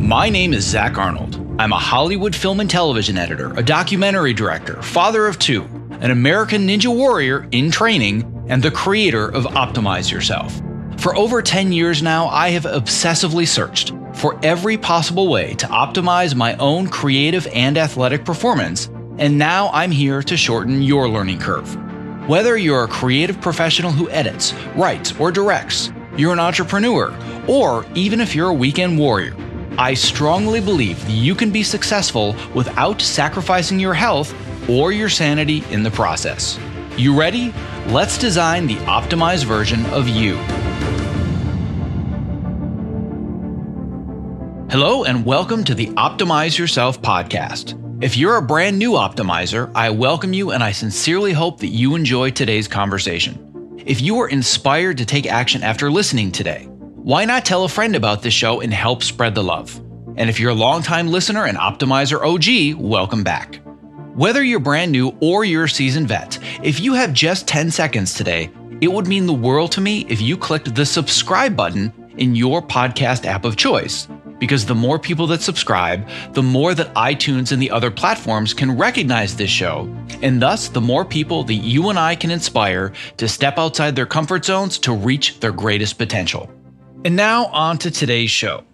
My name is Zach Arnold. I'm a Hollywood film and television editor, a documentary director, father of two, an American Ninja Warrior in training, and the creator of Optimize Yourself. For over 10 years now, I have obsessively searched for every possible way to optimize my own creative and athletic performance, and now I'm here to shorten your learning curve. Whether you're a creative professional who edits, writes, or directs, you're an entrepreneur, or even if you're a weekend warrior, I strongly believe that you can be successful without sacrificing your health or your sanity in the process. You ready? Let's design the optimized version of you. Hello and welcome to the Optimize Yourself podcast. If you're a brand new optimizer, I welcome you and I sincerely hope that you enjoy today's conversation. If you are inspired to take action after listening today, why not tell a friend about this show and help spread the love? And if you're a longtime listener and Optimizer OG, welcome back. Whether you're brand new or you're a seasoned vet, if you have just 10 seconds today, it would mean the world to me if you clicked the subscribe button in your podcast app of choice. Because the more people that subscribe, the more that iTunes and the other platforms can recognize this show, and thus the more people that you and I can inspire to step outside their comfort zones to reach their greatest potential. And now on to today's show.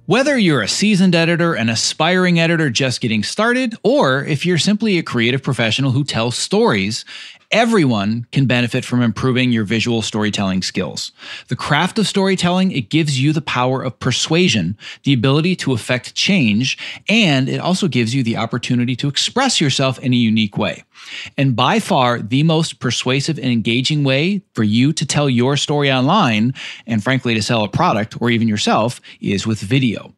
Whether you're a seasoned editor, an aspiring editor just getting started, or if you're simply a creative professional who tells stories, everyone can benefit from improving your visual storytelling skills. The craft of storytelling, it gives you the power of persuasion, the ability to affect change, and it also gives you the opportunity to express yourself in a unique way. And by far, the most persuasive and engaging way for you to tell your story online, and frankly to sell a product or even yourself, is with video.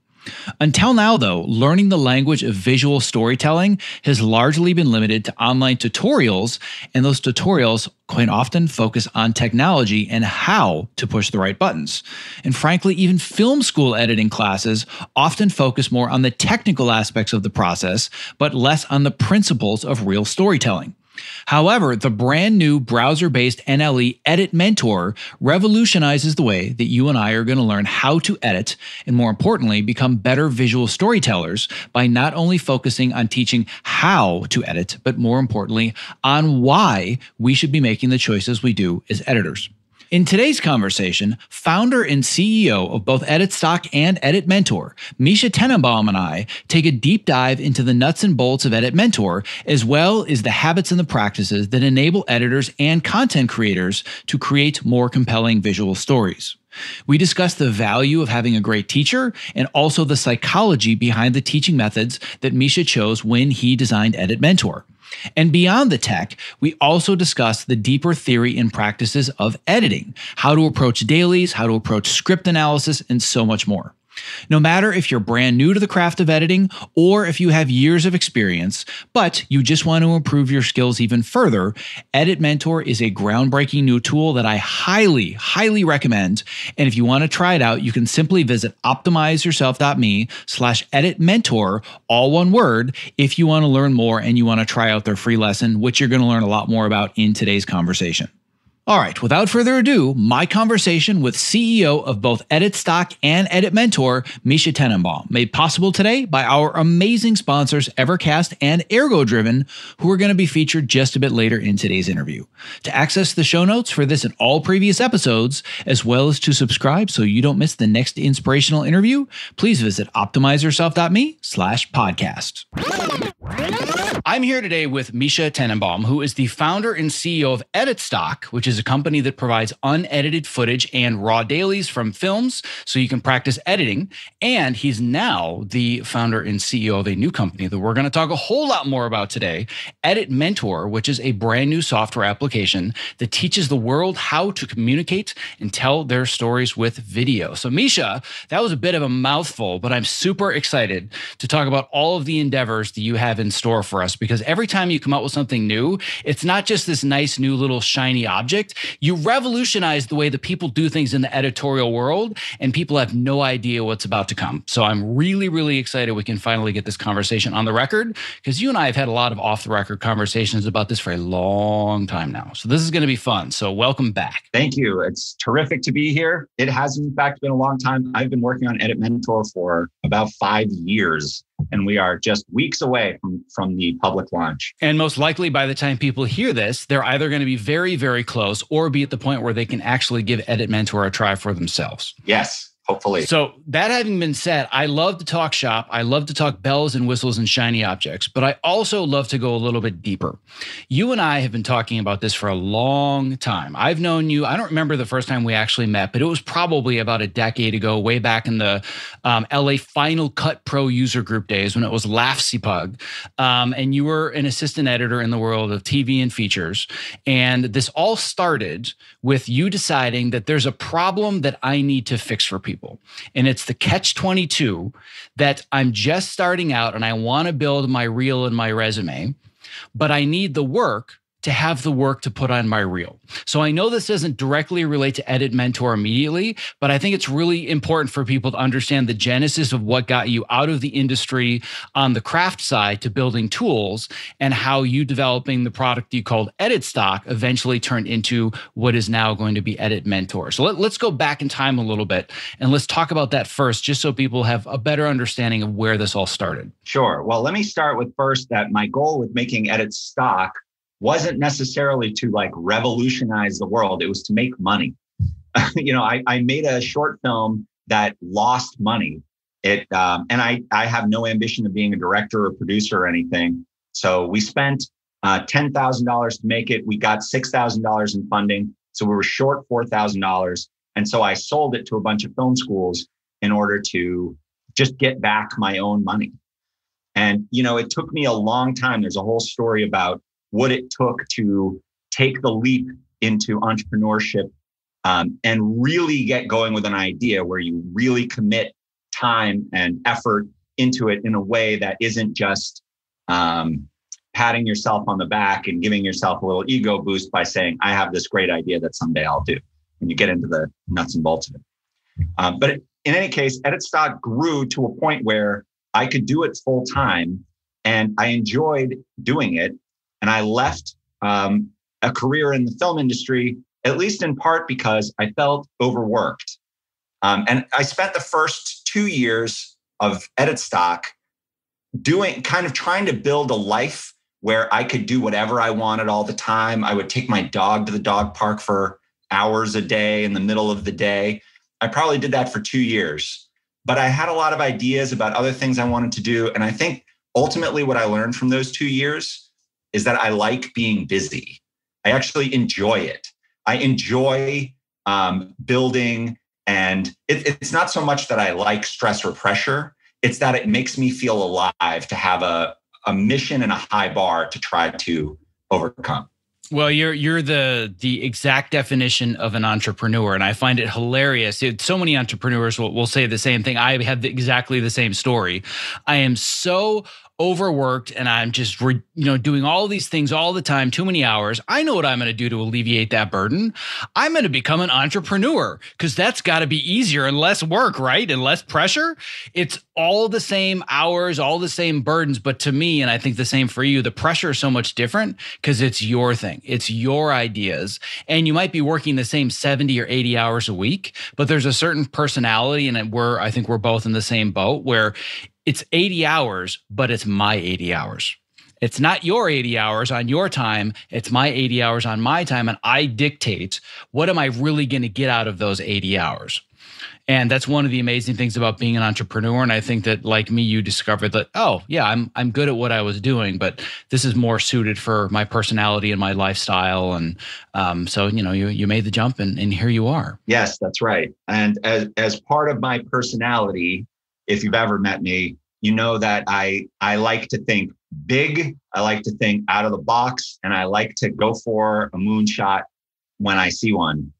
Until now, though, learning the language of visual storytelling has largely been limited to online tutorials, and those tutorials quite often focus on technology and how to push the right buttons. And frankly, even film school editing classes often focus more on the technical aspects of the process, but less on the principles of real storytelling. However, the brand new browser-based NLE EditMentor revolutionizes the way that you and I are going to learn how to edit and, more importantly, become better visual storytellers by not only focusing on teaching how to edit, but more importantly, on why we should be making the choices we do as editors. In today's conversation, founder and CEO of both EditStock and EditMentor, Misha Tenenbaum and I take a deep dive into the nuts and bolts of EditMentor, as well as the habits and the practices that enable editors and content creators to create more compelling visual stories. We discuss the value of having a great teacher and also the psychology behind the teaching methods that Misha chose when he designed EditMentor. And beyond the tech, we also discuss the deeper theory and practices of editing, how to approach dailies, how to approach script analysis, and so much more. No matter if you're brand new to the craft of editing or if you have years of experience, but you just want to improve your skills even further, EditMentor is a groundbreaking new tool that I highly, highly recommend. And if you want to try it out, you can simply visit optimizeyourself.me/editmentor, all one word, if you want to learn more and you want to try out their free lesson, which you're going to learn a lot more about in today's conversation. All right, without further ado, my conversation with CEO of both EditStock and EditMentor, Misha Tenenbaum, made possible today by our amazing sponsors, Evercast and ErgoDriven, who are going to be featured just a bit later in today's interview. To access the show notes for this and all previous episodes, as well as to subscribe so you don't miss the next inspirational interview, please visit optimizeyourself.me/podcast. I'm here today with Misha Tenenbaum, who is the founder and CEO of EditStock, which is a company that provides unedited footage and raw dailies from films so you can practice editing. And he's now the founder and CEO of a new company that we're going to talk a whole lot more about today, EditMentor, which is a brand new software application that teaches the world how to communicate and tell their stories with video. So Misha, that was a bit of a mouthful, but I'm super excited to talk about all of the endeavors that you have in store for us us, because every time you come out with something new, it's not just this nice new little shiny object. You revolutionize the way that people do things in the editorial world, and people have no idea what's about to come. So I'm really, really excited we can finally get this conversation on the record, because you and I have had a lot of off-the-record conversations about this for a long time now. So this is going to be fun. So welcome back. Thank you. It's terrific to be here. It has, in fact, been a long time. I've been working on EditMentor for about 5 years, and we are just weeks away from the public launch. And most likely by the time people hear this, they're either going to be very, very close or be at the point where they can actually give EditMentor a try for themselves. Yes. Hopefully. So that having been said, I love to talk shop. I love to talk bells and whistles and shiny objects, but I also love to go a little bit deeper. You and I have been talking about this for a long time. I've known you. I don't remember the first time we actually met, but it was probably about a decade ago, way back in the LA Final Cut Pro user group days when it was LAFCPUG. And you were an assistant editor in the world of TV and features. And this all started with you deciding that there's a problem that I need to fix for people. And it's the catch-22 that I'm just starting out and I want to build my reel and my resume, but I need the work to have the work to put on my reel. So I know this doesn't directly relate to EditMentor immediately, but I think it's really important for people to understand the genesis of what got you out of the industry on the craft side to building tools, and how you developing the product you called EditStock eventually turned into what is now going to be EditMentor. So let's go back in time a little bit and let's talk about that first, just so people have a better understanding of where this all started. Sure. Well, let me start with first that my goal with making EditStock wasn't necessarily to like revolutionize the world. It was to make money. I made a short film that lost money. And I have no ambition of being a director or producer or anything. So we spent $10,000 to make it. We got $6,000 in funding. So we were short $4,000. And so I sold it to a bunch of film schools in order to just get back my own money. And, it took me a long time. There's a whole story about what it took to take the leap into entrepreneurship and really get going with an idea where you really commit time and effort into it in a way that isn't just patting yourself on the back and giving yourself a little ego boost by saying, I have this great idea that someday I'll do. And you get into the nuts and bolts of it. But in any case, EditStock grew to a point where I could do it full time and I enjoyed doing it. And I left a career in the film industry, at least in part because I felt overworked. And I spent the first 2 years of EditStock trying to build a life where I could do whatever I wanted all the time. I would take my dog to the dog park for hours a day in the middle of the day. I probably did that for 2 years, but I had a lot of ideas about other things I wanted to do. And I think ultimately what I learned from those 2 years is that I like being busy. I actually enjoy it. I enjoy building, and it's not so much that I like stress or pressure. It's that it makes me feel alive to have a mission and a high bar to try to overcome. Well, you're the exact definition of an entrepreneur, and I find it hilarious. So many entrepreneurs will say the same thing. I have exactly the same story. I am so overworked and I'm just doing all these things all the time, too many hours. I know what I'm going to do to alleviate that burden. I'm going to become an entrepreneur, because that's got to be easier and less work, right? And less pressure. It's all the same hours, all the same burdens. But to me, and I think the same for you, the pressure is so much different because it's your thing. It's your ideas. And you might be working the same 70 or 80 hours a week, but there's a certain personality, and I think we're both in the same boat, where it's 80 hours, but it's my 80 hours. It's not your 80 hours on your time. It's my 80 hours on my time. And I dictate what am I really going to get out of those 80 hours. And that's one of the amazing things about being an entrepreneur. And I think that, like me, you discovered that, oh, yeah, I'm good at what I was doing, but this is more suited for my personality and my lifestyle. And so, you made the jump and here you are. Yes, that's right. And as part of my personality, if you've ever met me, you know that I like to think big, I like to think out of the box, and I like to go for a moonshot when I see one.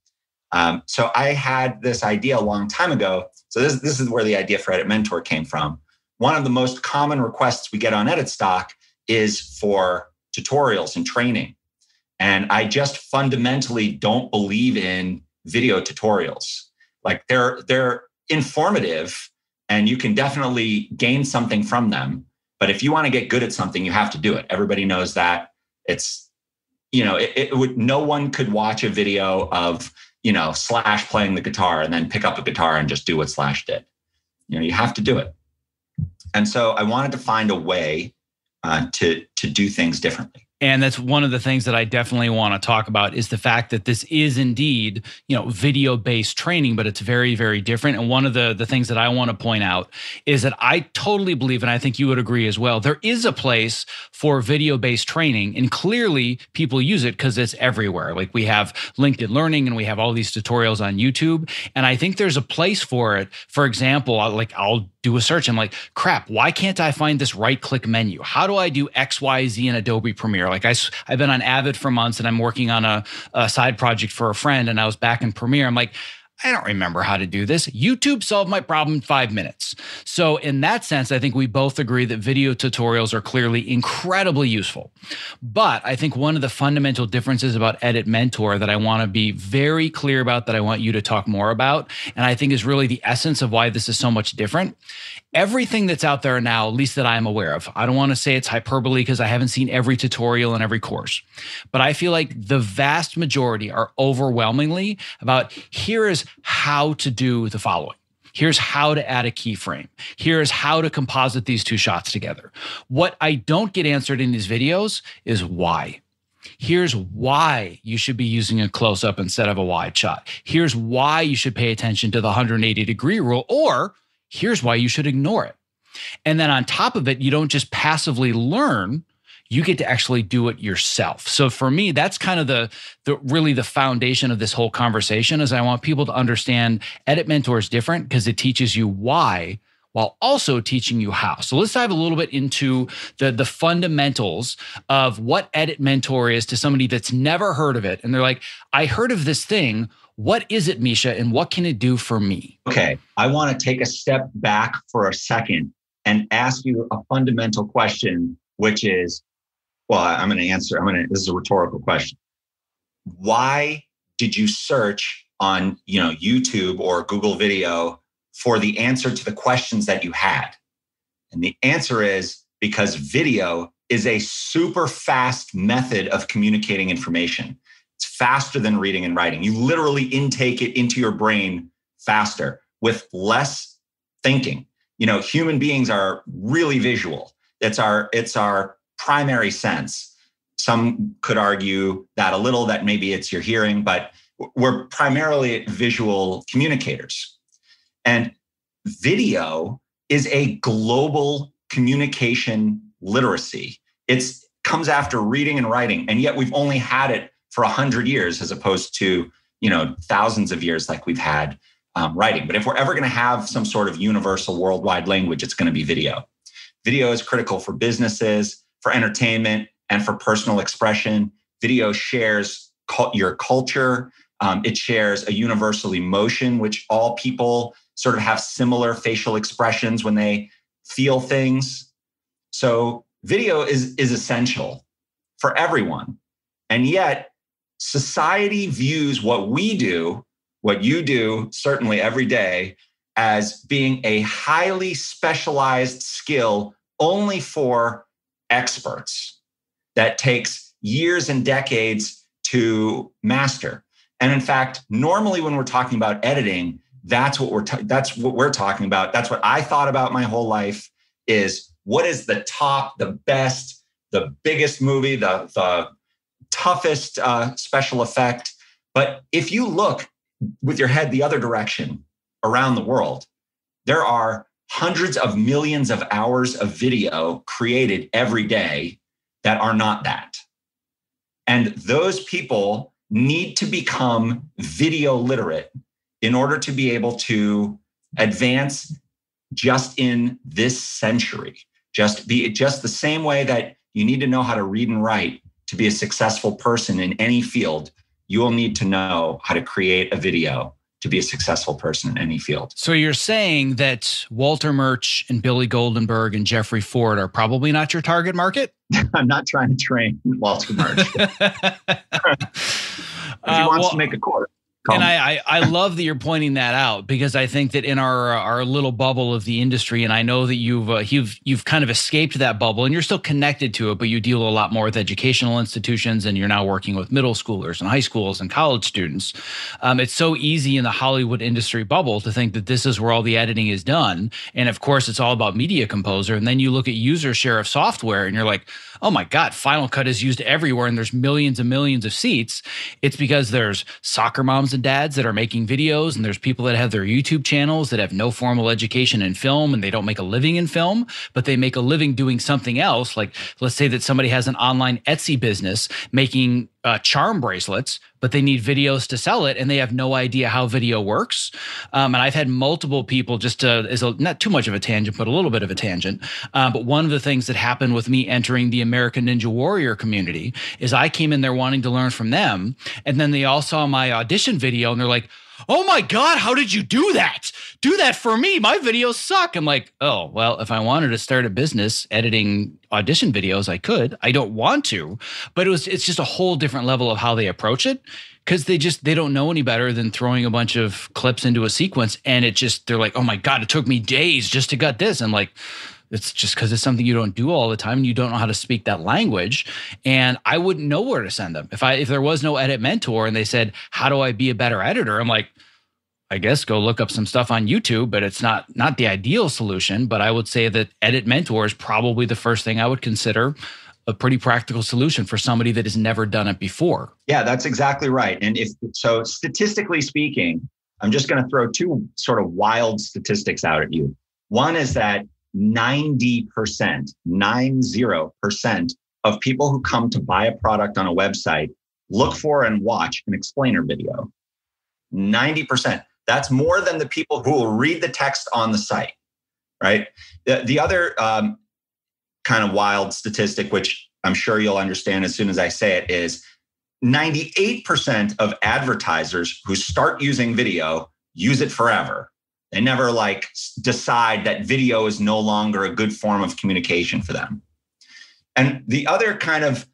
So I had this idea a long time ago. So this is where the idea for EditMentor came from. One of the most common requests we get on EditStock is for tutorials and training. And I just fundamentally don't believe in video tutorials. Like they're informative and you can definitely gain something from them. But if you want to get good at something, you have to do it. Everybody knows that. It's, no one could watch a video of, Slash playing the guitar and then pick up a guitar and just do what Slash did. You have to do it. And so I wanted to find a way to do things differently. And that's one of the things that I definitely want to talk about is the fact that this is indeed, video-based training, but it's very, very different. And one of the things that I want to point out is that I totally believe, and I think you would agree as well, there is a place for video-based training, and clearly people use it because it's everywhere. Like we have LinkedIn Learning and we have all these tutorials on YouTube. And I think there's a place for it. For example, I'll do a search. I'm like, crap, why can't I find this right-click menu? How do I do X, Y, Z in Adobe Premiere? Like I've been on Avid for months and I'm working on a side project for a friend and I was back in Premiere. I'm like, I don't remember how to do this. YouTube solved my problem in 5 minutes. So in that sense, I think we both agree that video tutorials are clearly incredibly useful. But I think one of the fundamental differences about EditMentor that I want to be very clear about, that I want you to talk more about, and I think is really the essence of why this is so much different. Everything that's out there now, at least that I'm aware of, I don't want to say it's hyperbole because I haven't seen every tutorial and every course, but I feel like the vast majority are overwhelmingly about here is how to do the following. Here's how to add a keyframe. Here's how to composite these two shots together. What I don't get answered in these videos is why. Here's why you should be using a close-up instead of a wide shot. Here's why you should pay attention to the 180-degree rule, or here's why you should ignore it. And then on top of it, you don't just passively learn, you get to actually do it yourself. So for me, that's kind of really the foundation of this whole conversation, is I want people to understand EditMentor is different because it teaches you why while also teaching you how. So let's dive a little bit into the fundamentals of what EditMentor is to somebody that's never heard of it. And they're like, I heard of this thing. What is it, Misha, and what can it do for me? Okay, I want to take a step back for a second and ask you a fundamental question, which is, well, I'm going to answer. This is a rhetorical question. Why did you search on, YouTube or Google Video for the answer to the questions that you had? And the answer is because video is a super fast method of communicating information. It's faster than reading and writing. You literally intake it into your brain faster with less thinking. Human beings are really visual. It's our primary sense. Some could argue that a little, that maybe it's your hearing, but we're primarily visual communicators. And video is a global communication literacy. It comes after reading and writing, and yet we've only had it for 100 years as opposed to, thousands of years like we've had writing. But if we're ever going to have some sort of universal worldwide language, it's going to be video. Video is critical for businesses, for entertainment, and for personal expression. Video shares your culture. It shares a universal emotion, which all people sort of have similar facial expressions when they feel things. So video is essential for everyone. And yet society views what we do, what you do certainly every day, as being a highly specialized skill only for experts that takes years and decades to master. And in fact, normally when we're talking about editing, that's what we're talking about. That's what I thought about my whole life, is what is the top, the best, the biggest movie, the toughest special effect. But if you look with your head the other direction around the world, there are hundreds of millions of hours of video created every day that are not that. And those people need to become video literate in order to be able to advance just in this century. Just the same way that you need to know how to read and write to be a successful person in any field, you will need to know how to create a video to be a successful person in any field. So you're saying that Walter Murch and Billy Goldenberg and Jeffrey Ford are probably not your target market? I'm not trying to train Walter Murch. If he wants to make a course. And I love that you're pointing that out, because I think that in our little bubble of the industry, and I know that you've kind of escaped that bubble and you're still connected to it, but you deal a lot more with educational institutions, and you're now working with middle schoolers and high schools and college students. It's so easy in the Hollywood industry bubble to think that this is where all the editing is done, and of course it's all about Media Composer. And then you look at user share of software, and you're like, oh my God, Final Cut is used everywhere, and there's millions and millions of seats. It's because there's soccer moms and dads that are making videos, and there's people that have their YouTube channels that have no formal education in film, and they don't make a living in film, but they make a living doing something else. Like, let's say that somebody has an online Etsy business making charm bracelets, but they need videos to sell it, and they have no idea how video works. And I've had multiple people, just not too much of a tangent, but a little bit of a tangent. But one of the things that happened with me entering the American Ninja Warrior community is I came in there wanting to learn from them, and then they all saw my audition video, and they're like, oh my God, how did you do that? Do that for me. My videos suck. I'm like, oh, well, if I wanted to start a business editing audition videos, I could. I don't want to, but it's just a whole different level of how they approach it, because they don't know any better than throwing a bunch of clips into a sequence. And they're like, oh my God, it took me days just to gut this. I'm like, it's just because it's something you don't do all the time, and you don't know how to speak that language. And I wouldn't know where to send them. If there was no EditMentor and they said, how do I be a better editor? I'm like, I guess go look up some stuff on YouTube, but it's not the ideal solution. But I would say that EditMentor is probably the first thing I would consider a pretty practical solution for somebody that has never done it before. Yeah, that's exactly right. And so statistically speaking, I'm just going to throw two sort of wild statistics out at you. One is that 90% of people who come to buy a product on a website look for and watch an explainer video. 90%. That's more than the people who will read the text on the site, right? The other kind of wild statistic, which I'm sure you'll understand as soon as I say it, is 98% of advertisers who start using video use it forever. They never decide that video is no longer a good form of communication for them. And the other kind of,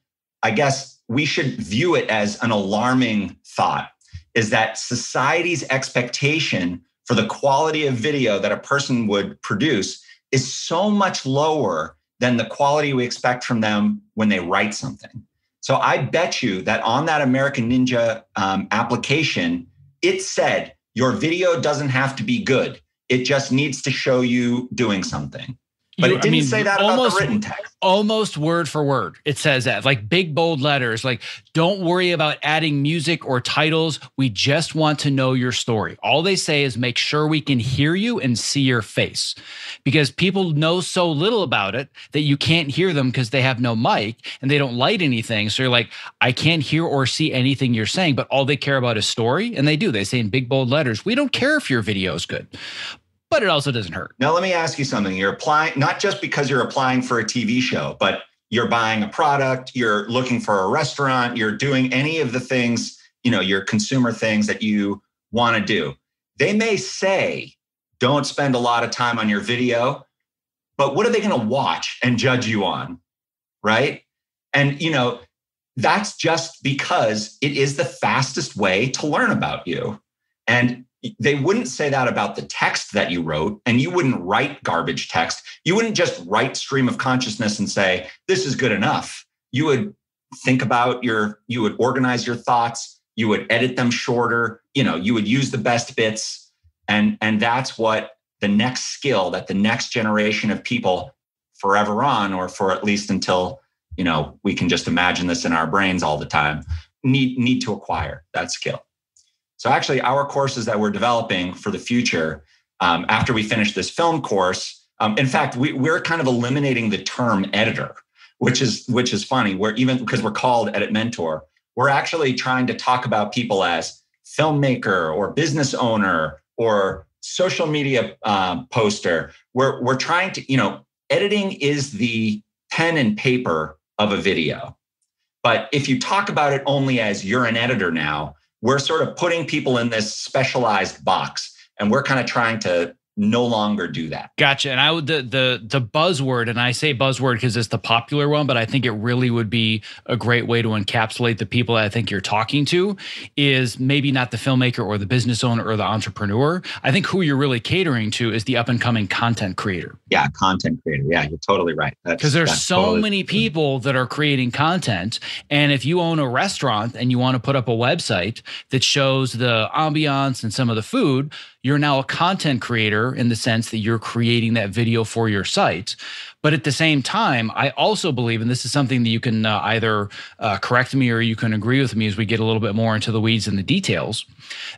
I guess we should view it as an alarming thought, is that society's expectation for the quality of video that a person would produce is so much lower than the quality we expect from them when they write something. So I bet you that on that American Ninja application, it said, your video doesn't have to be good. It just needs to show you doing something. But it didn't say that about the written text. Almost word for word. It says that, like big, bold letters, like, don't worry about adding music or titles. We just want to know your story. All they say is make sure we can hear you and see your face, because people know so little about it that you can't hear them because they have no mic and they don't light anything. So you're like, I can't hear or see anything you're saying, but all they care about is story. And they do. They say in big, bold letters, we don't care if your video is good. But it also doesn't hurt. Now, let me ask you something. You're applying, not just because you're applying for a TV show, but you're buying a product, you're looking for a restaurant, you're doing any of the things, your consumer things that you want to do. They may say, don't spend a lot of time on your video, but what are they going to watch and judge you on? Right? And, that's just because it is the fastest way to learn about you. And they wouldn't say that about the text that you wrote, and you wouldn't write garbage text. You wouldn't just write stream of consciousness and say, this is good enough. You would think about you would organize your thoughts. You would edit them shorter. You would use the best bits. And that's what the next skill that the next generation of people forever on, or for at least until, we can just imagine this in our brains all the time, need to acquire that skill. So actually, our courses that we're developing for the future, after we finish this film course, in fact, we're kind of eliminating the term editor, which is funny. We're even because we're called EditMentor, we're actually trying to talk about people as filmmaker or business owner or social media poster. We're trying to, editing is the pen and paper of a video. But if you talk about it only as you're an editor now, we're sort of putting people in this specialized box, and we're kind of trying to no longer do that. Gotcha. And I would the buzzword, and I say buzzword because it's the popular one, but I think it really would be a great way to encapsulate the people that I think you're talking to, is maybe not the filmmaker or the business owner or the entrepreneur. I think who you're really catering to is the up and coming content creator. Yeah, content creator. Yeah, you're totally right. Because there's so many people that are creating content. And if you own a restaurant and you want to put up a website that shows the ambiance and some of the food, you're now a content creator in the sense that you're creating that video for your site. But at the same time, I also believe, and this is something that you can either correct me or you can agree with me as we get a little bit more into the weeds and the details,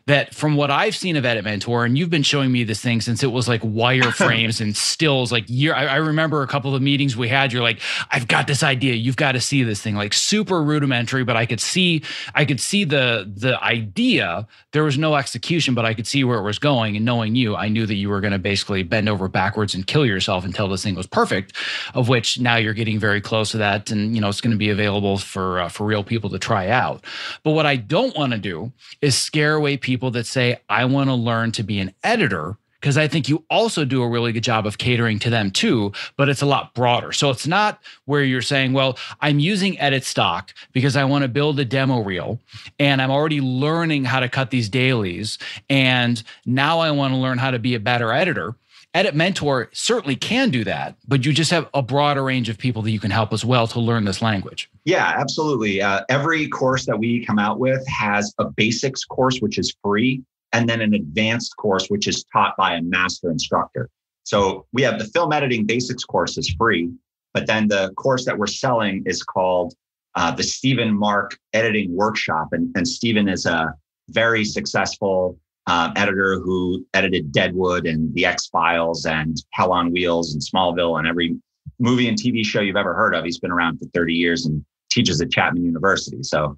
that from what I've seen of EditMentor, and you've been showing me this thing since it was like wireframes and stills, like I remember a couple of the meetings we had, you're like, I've got this idea, you've got to see this thing, like super rudimentary, but I could see the idea. There was no execution, but I could see where it was going. And knowing you, I knew that you were going to basically bend over backwards and kill yourself until this thing was perfect, of which now you're getting very close to that. And, it's going to be available for real people to try out. But what I don't want to do is scare away people that say, I want to learn to be an editor, because I think you also do a really good job of catering to them too, but it's a lot broader. So it's not where you're saying, well, I'm using edit stock because I want to build a demo reel and I'm already learning how to cut these dailies, and now I want to learn how to be a better editor. EditMentor certainly can do that, but you just have a broader range of people that you can help as well to learn this language. Yeah, absolutely. Every course that we come out with has a basics course, which is free, and then an advanced course, which is taught by a master instructor. So we have the film editing basics course is free, but then the course that we're selling is called the Stephen Mark Editing Workshop. And Stephen is a very successful editor who edited Deadwood and The X-Files and Hell on Wheels and Smallville and every movie and TV show you've ever heard of. He's been around for 30 years and teaches at Chapman University. So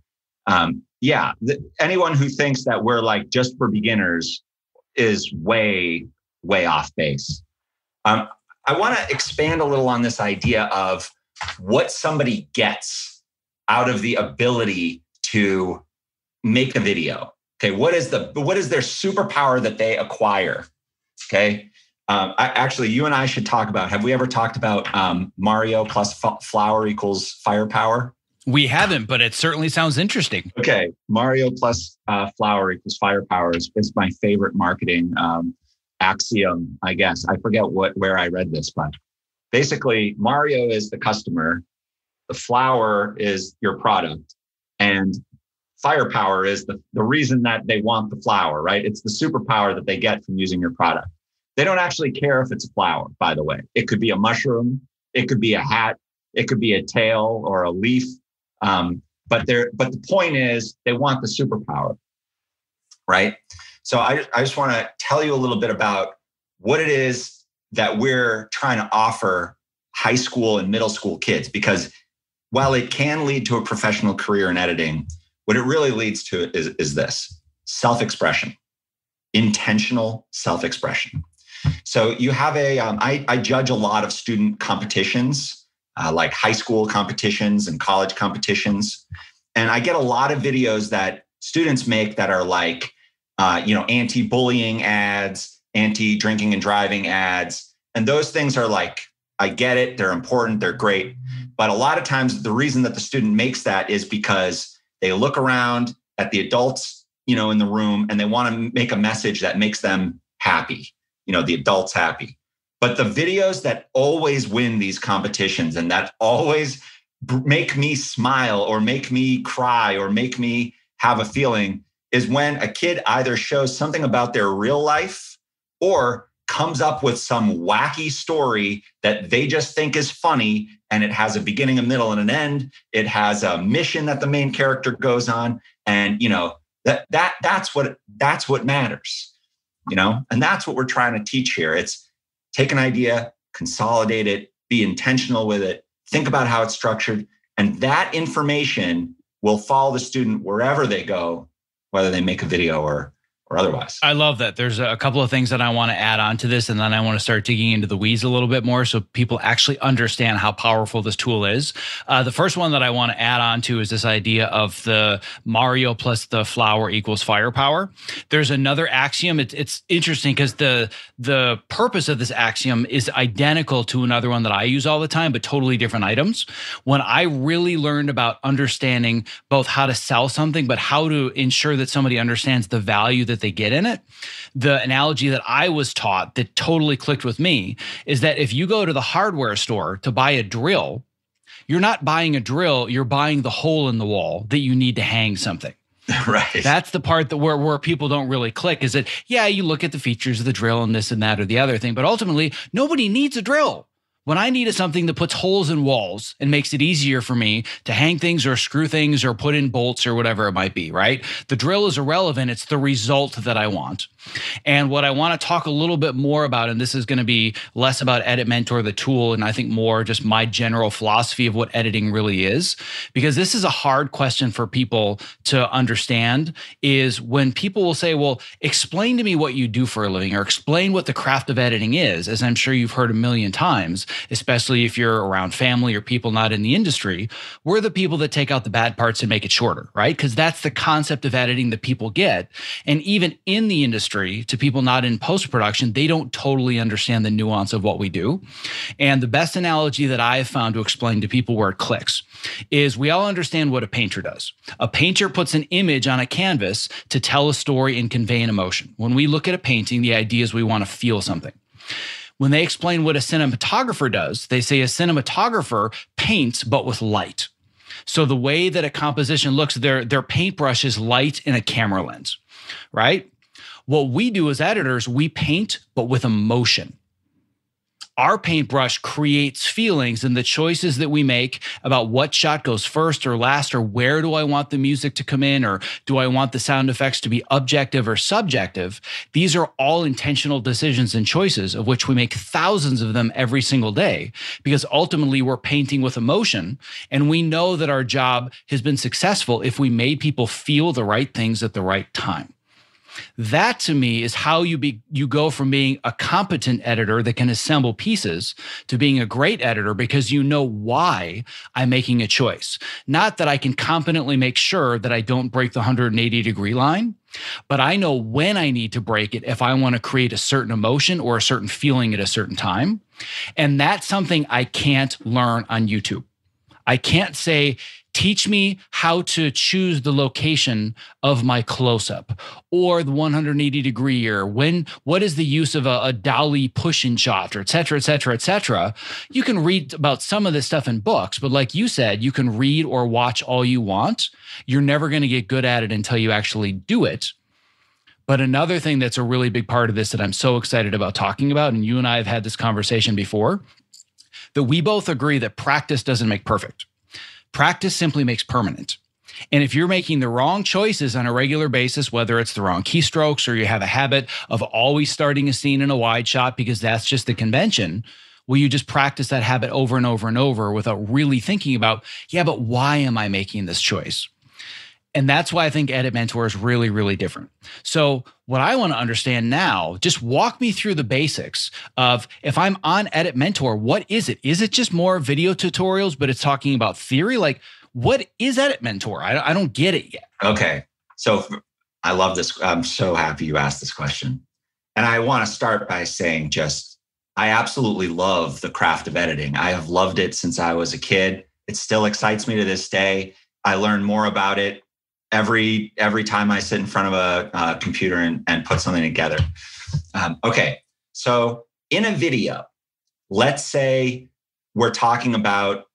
anyone who thinks that we're like just for beginners is way, way off base. I want to expand a little on this idea of what somebody gets out of the ability to make a video. Okay, what is their superpower that they acquire? Okay, you and I should talk about. Have we ever talked about Mario plus flour equals firepower? We haven't, but it certainly sounds interesting. Okay, Mario plus flour equals firepower is my favorite marketing axiom, I guess. I forget where I read this, but basically Mario is the customer, the flour is your product, and firepower is the reason that they want the flour, right? It's the superpower that they get from using your product. They don't actually care if it's a flower, by the way. It could be a mushroom, it could be a hat, it could be a tail or a leaf. But the point is they want the superpower, right? So I just want to tell you a little bit about what it is that we're trying to offer high school and middle school kids, because while it can lead to a professional career in editing, what it really leads to is this: self-expression, intentional self-expression. So you have I judge a lot of student competitions, like high school competitions and college competitions. And I get a lot of videos that students make that are like, anti-bullying ads, anti-drinking and driving ads. And those things are like, I get it, they're important, they're great. But a lot of times the reason that the student makes that is because they look around at the adults, in the room, and they want to make a message that makes them happy, the adults happy. But the videos that always win these competitions and that always make me smile or make me cry or make me have a feeling is when a kid either shows something about their real life or comes up with some wacky story that they just think is funny, and it has a beginning, a middle, and an end. It has a mission that the main character goes on, and that's what matters, and that's what we're trying to teach here. It's take an idea, consolidate it, be intentional with it, think about how it's structured, and that information will follow the student wherever they go, whether they make a video or or otherwise. I love that. There's a couple of things that I want to add on to this, and then I want to start digging into the weeds a little bit more so people actually understand how powerful this tool is. The first one that I want to add on to is this idea of the Mario plus the flower equals firepower. There's another axiom. It's interesting because the purpose of this axiom is identical to another one that I use all the time, but totally different items. When I really learned about understanding both how to sell something, but how to ensure that somebody understands the value that they get in it, the analogy that I was taught that totally clicked with me is that if you go to the hardware store to buy a drill, you're not buying a drill, you're buying the hole in the wall that you need to hang something. Right. That's the part that where people don't really click is that, yeah, you look at the features of the drill and this and that or the other thing, but ultimately nobody needs a drill. When I needed something that puts holes in walls and makes it easier for me to hang things or screw things or put in bolts or whatever it might be, right? The drill is irrelevant. It's the result that I want. And what I want to talk a little bit more about, and this is going to be less about EditMentor, the tool, and I think more just my general philosophy of what editing really is, because this is a hard question for people to understand, is when people will say, well, explain to me what you do for a living or explain what the craft of editing is, as I'm sure you've heard a million times, especially if you're around family or people not in the industry. We're the people that take out the bad parts and make it shorter, right? Because that's the concept of editing that people get. And even in the industry, to people not in post-production, they don't totally understand the nuance of what we do. And the best analogy that I've found to explain to people where it clicks is we all understand what a painter does. A painter puts an image on a canvas to tell a story and convey an emotion. When we look at a painting, the idea is we want to feel something. When they explain what a cinematographer does, they say a cinematographer paints, but with light. So the way that a composition looks, their paintbrush is light in a camera lens, right? What we do as editors, we paint, but with emotion. Our paintbrush creates feelings, and the choices that we make about what shot goes first or last, or where do I want the music to come in, or do I want the sound effects to be objective or subjective? These are all intentional decisions and choices, of which we make thousands of them every single day, because ultimately we're painting with emotion, and we know that our job has been successful if we made people feel the right things at the right time. That to me is how you go from being a competent editor that can assemble pieces to being a great editor, because you know why I'm making a choice. Not that I can competently make sure that I don't break the 180-degree line, but I know when I need to break it if I want to create a certain emotion or a certain feeling at a certain time. And that's something I can't learn on YouTube. I can't say, teach me how to choose the location of my close-up or the 180-degree or what is the use of a dolly push-in shot, or et cetera, et cetera, et cetera. You can read about some of this stuff in books, but like you said, you can read or watch all you want. You're never going to get good at it until you actually do it. But another thing that's a really big part of this that I'm so excited about talking about, and you and I have had this conversation before, that we both agree that practice doesn't make perfect. Practice simply makes permanent. And if you're making the wrong choices on a regular basis, whether it's the wrong keystrokes or you have a habit of always starting a scene in a wide shot because that's just the convention, will you just practice that habit over and over and over without really thinking about, yeah, but why am I making this choice? And that's why I think EditMentor is really, really different. So what I want to understand now, just walk me through the basics of, if I'm on EditMentor, what is it? Is it just more video tutorials, but it's talking about theory? Like, what is EditMentor? I don't get it yet. Okay. So I love this. I'm so happy you asked this question. And I want to start by saying I absolutely love the craft of editing. I have loved it since I was a kid. It still excites me to this day. I learn more about it every time I sit in front of a computer and put something together. Okay, so in a video, let's say we're talking about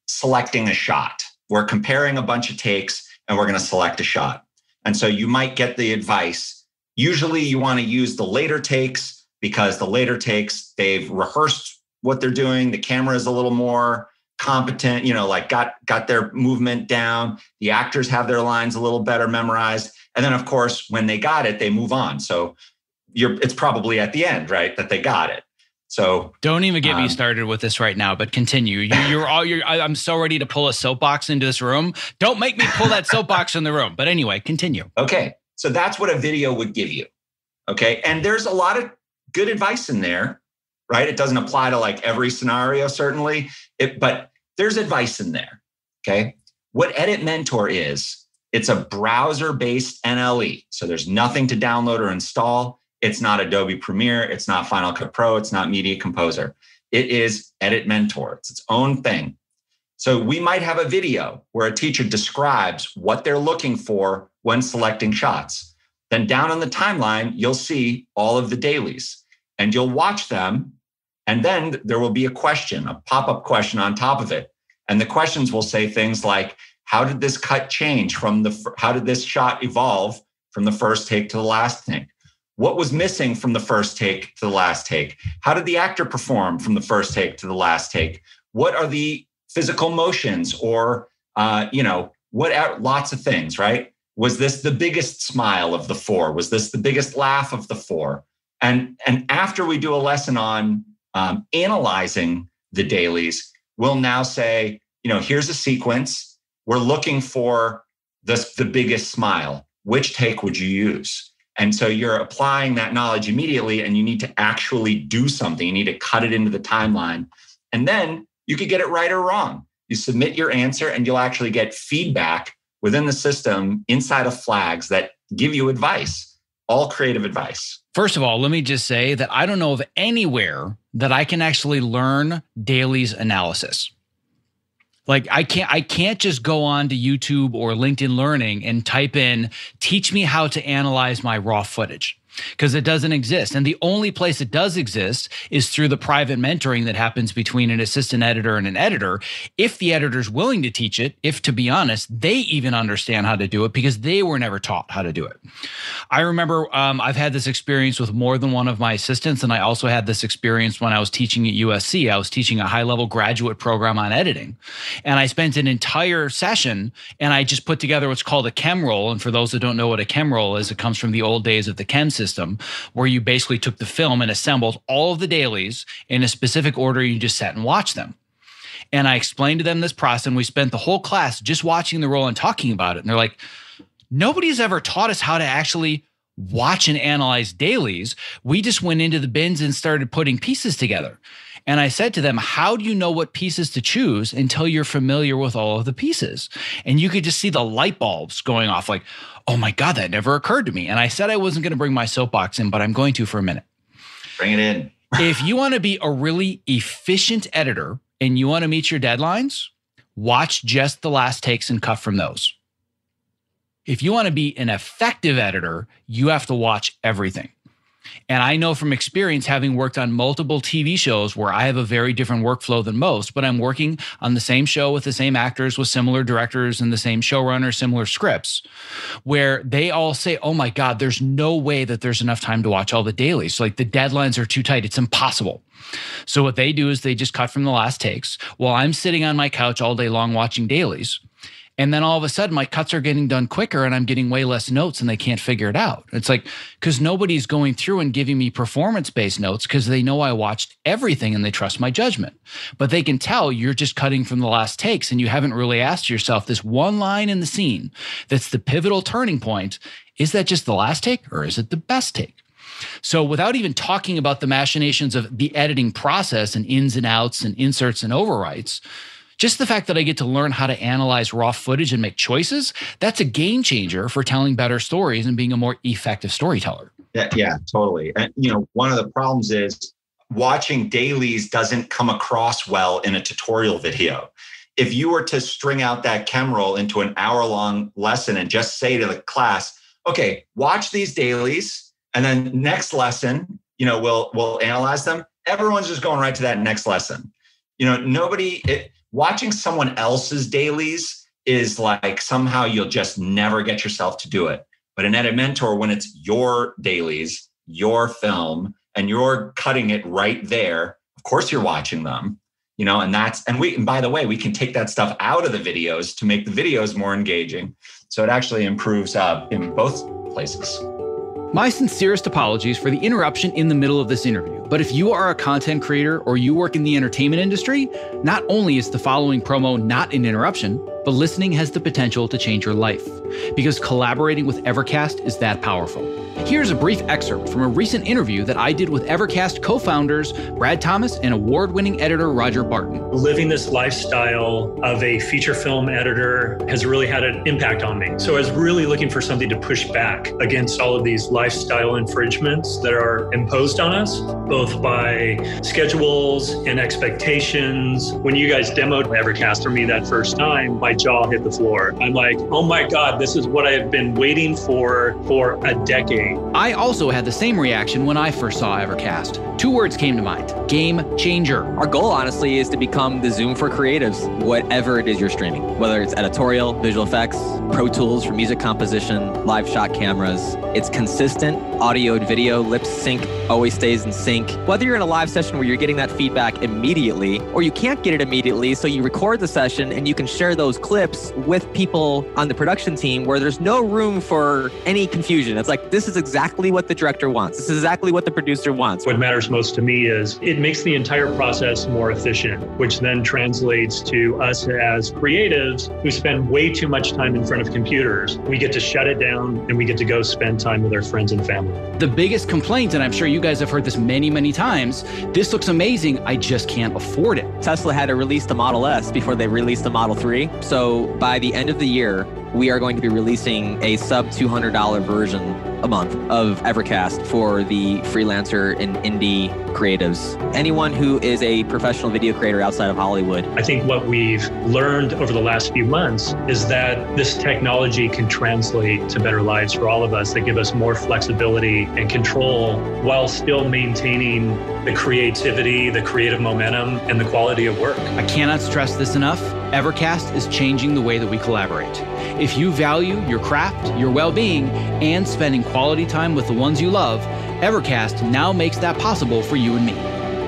selecting a shot. We're comparing a bunch of takes and we're going to select a shot. And so you might get the advice, usually you want to use the later takes, because the later takes, they've rehearsed what they're doing. The camera is a little more competent, like got their movement down. The actors have their lines a little better memorized. And then of course, when they got it, they move on. So it's probably at the end, right, that they got it. So don't even get me started with this right now, but continue. I'm so ready to pull a soapbox into this room. Don't make me pull that soapbox in the room. But anyway, continue. Okay. So that's what a video would give you. Okay. And there's a lot of good advice in there, right? It doesn't apply to like every scenario, certainly, but there's advice in there. Okay. What EditMentor is, it's a browser-based NLE. So there's nothing to download or install. It's not Adobe Premiere. It's not Final Cut Pro. It's not Media Composer. It is EditMentor. It's its own thing. So we might have a video where a teacher describes what they're looking for when selecting shots. Then down on the timeline, you'll see all of the dailies and you'll watch them. And then there will be a question, a pop-up question on top of it. And the questions will say things like, how did this cut change how did this shot evolve from the first take to the last take? What was missing from the first take to the last take? How did the actor perform from the first take to the last take? What are the physical motions or, lots of things, right? Was this the biggest smile of the four? Was this the biggest laugh of the four? And after we do a lesson on analyzing the dailies, we'll now say, here's a sequence. We're looking for the biggest smile. Which take would you use? And so you're applying that knowledge immediately, and you need to actually do something. You need to cut it into the timeline. And then you could get it right or wrong. You submit your answer and you'll actually get feedback within the system inside of flags that give you advice, all creative advice. First of all, let me just say that I don't know of anywhere that I can actually learn dailies analysis. Like I can't just go on to YouTube or LinkedIn Learning and type in, teach me how to analyze my raw footage, because it doesn't exist. And the only place it does exist is through the private mentoring that happens between an assistant editor and an editor. If the editor's willing to teach it, if, to be honest, they even understand how to do it because they were never taught how to do it. I remember I've had this experience with more than one of my assistants, and I also had this experience when I was teaching at USC. I was teaching a high-level graduate program on editing, and I spent an entire session, and I just put together what's called a chem roll. And for those that don't know what a chem roll is, it comes from the old days of the chem system, where you basically took the film and assembled all of the dailies in a specific order. You just sat and watched them. And I explained to them this process, and we spent the whole class just watching the roll and talking about it. And they're like, nobody's ever taught us how to actually watch and analyze dailies. We just went into the bins and started putting pieces together. And I said to them, how do you know what pieces to choose until you're familiar with all of the pieces? And you could just see the light bulbs going off like, oh my God, that never occurred to me. And I said I wasn't going to bring my soapbox in, but I'm going to for a minute. Bring it in. If you want to be a really efficient editor and you want to meet your deadlines, watch just the last takes and cut from those. If you want to be an effective editor, you have to watch everything. And I know from experience, having worked on multiple TV shows where I have a very different workflow than most, but I'm working on the same show with the same actors, with similar directors and the same showrunner, similar scripts, where they all say, oh my God, there's no way that there's enough time to watch all the dailies. Like the deadlines are too tight. It's impossible. So what they do is they just cut from the last takes while I'm sitting on my couch all day long watching dailies. And then all of a sudden my cuts are getting done quicker and I'm getting way less notes and they can't figure it out. It's like, because nobody's going through and giving me performance-based notes because they know I watched everything and they trust my judgment. But they can tell you're just cutting from the last takes and you haven't really asked yourself this one line in the scene that's the pivotal turning point. Is that just the last take or is it the best take? So without even talking about the machinations of the editing process and ins and outs and inserts and overwrites, just the fact that I get to learn how to analyze raw footage and make choices, that's a game changer for telling better stories and being a more effective storyteller. Yeah, totally. And, one of the problems is watching dailies doesn't come across well in a tutorial video. If you were to string out that chem roll into an hour-long lesson and just say to the class, okay, watch these dailies, and then next lesson, we'll analyze them. Everyone's just going right to that next lesson. Watching someone else's dailies is like somehow you'll just never get yourself to do it. But in EditMentor, when it's your dailies, your film, and you're cutting it right there, of course you're watching them, and by the way, we can take that stuff out of the videos to make the videos more engaging. So it actually improves in both places. My sincerest apologies for the interruption in the middle of this interview, but if you are a content creator or you work in the entertainment industry, not only is the following promo not an interruption, but listening has the potential to change your life, because collaborating with Evercast is that powerful. Here's a brief excerpt from a recent interview that I did with Evercast co-founders Brad Thomas and award-winning editor Roger Barton. Living this lifestyle of a feature film editor has really had an impact on me. So I was really looking for something to push back against all of these lifestyle infringements that are imposed on us, both by schedules and expectations. When you guys demoed Evercast for me that first time, my jaw hit the floor. I'm like, oh my God, this is what I have been waiting for a decade. I also had the same reaction when I first saw Evercast. 2 words came to mind: game changer. Our goal, honestly, is to become the Zoom for creatives, whatever it is you're streaming, whether it's editorial, visual effects, Pro Tools for music composition, live shot cameras. It's consistent audio and video, lip sync, always stays in sync. Whether you're in a live session where you're getting that feedback immediately, or you can't get it immediately, so you record the session and you can share those clips with people on the production team where there's no room for any confusion. It's like, this is exactly what the director wants. This is exactly what the producer wants. What matters most to me is it makes the entire process more efficient, which then translates to us as creatives who spend way too much time in front of computers. We get to shut it down and we get to go spend time with our friends and family. The biggest complaint, and I'm sure you guys have heard this many, many times, this looks amazing, I just can't afford it. Tesla had to release the Model S before they released the Model 3. So by the end of the year, we are going to be releasing a sub $200 version a month of Evercast for the freelancer and indie creatives. Anyone who is a professional video creator outside of Hollywood. I think what we've learned over the last few months is that this technology can translate to better lives for all of us, that give us more flexibility and control while still maintaining the creativity, the creative momentum, and the quality of work. I cannot stress this enough. Evercast is changing the way that we collaborate. If you value your craft, your well-being, and spending quality time with the ones you love, Evercast now makes that possible for you and me.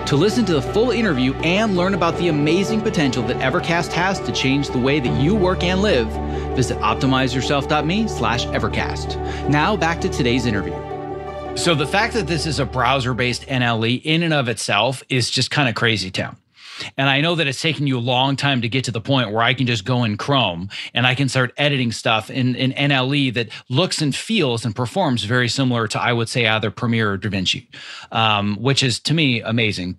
To listen to the full interview and learn about the amazing potential that Evercast has to change the way that you work and live, visit optimizeyourself.me/Evercast. Now back to today's interview. So the fact that this is a browser-based NLE in and of itself is just kind of crazy town. And I know that it's taken you a long time to get to the point where I can just go in Chrome and I can start editing stuff in NLE that looks and feels and performs very similar to, I would say, either Premiere or DaVinci, which is, to me, amazing.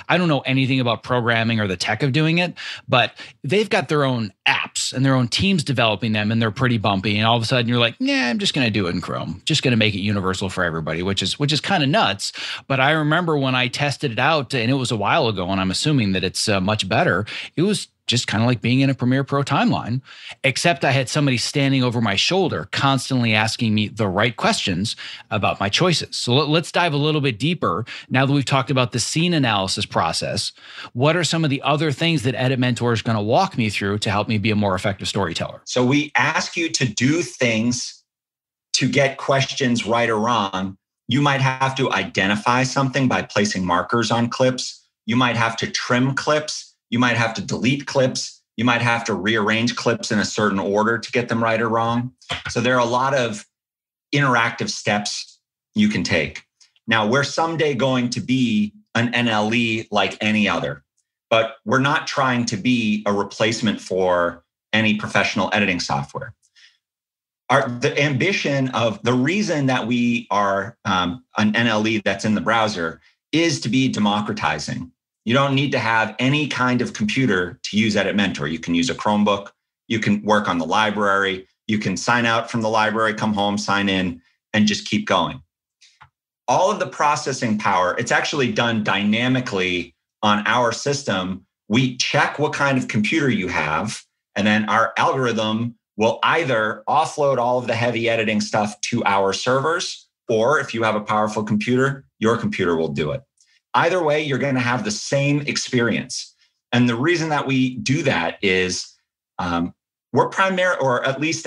I don't know anything about programming or the tech of doing it, but they've got their own apps and their own teams developing them, and they're pretty bumpy. And all of a sudden you're like, nah, I'm just going to do it in Chrome. Just going to make it universal for everybody, which is kind of nuts. But I remember when I tested it out, and it was a while ago, and I'm assuming that it's much better. It was just kind of like being in a Premiere Pro timeline, except I had somebody standing over my shoulder constantly asking me the right questions about my choices. So let's dive a little bit deeper. Now that we've talked about the scene analysis process, what are some of the other things that EditMentor is going to walk me through to help me be a more effective storyteller? So we ask you to do things to get questions right or wrong. You might have to identify something by placing markers on clips. You might have to trim clips. You might have to delete clips. You might have to rearrange clips in a certain order to get them right or wrong. So there are a lot of interactive steps you can take. Now, we're someday going to be an NLE like any other, but we're not trying to be a replacement for any professional editing software. The ambition of the reason that we are an NLE that's in the browser is to be democratizing. You don't need to have any kind of computer to use EditMentor. You can use a Chromebook. You can work on the library. You can sign out from the library, come home, sign in, and just keep going. All of the processing power, it's actually done dynamically on our system. We check what kind of computer you have, and then our algorithm will either offload all of the heavy editing stuff to our servers, or if you have a powerful computer, your computer will do it. Either way, you're going to have the same experience. And the reason that we do that is we're primary, or at least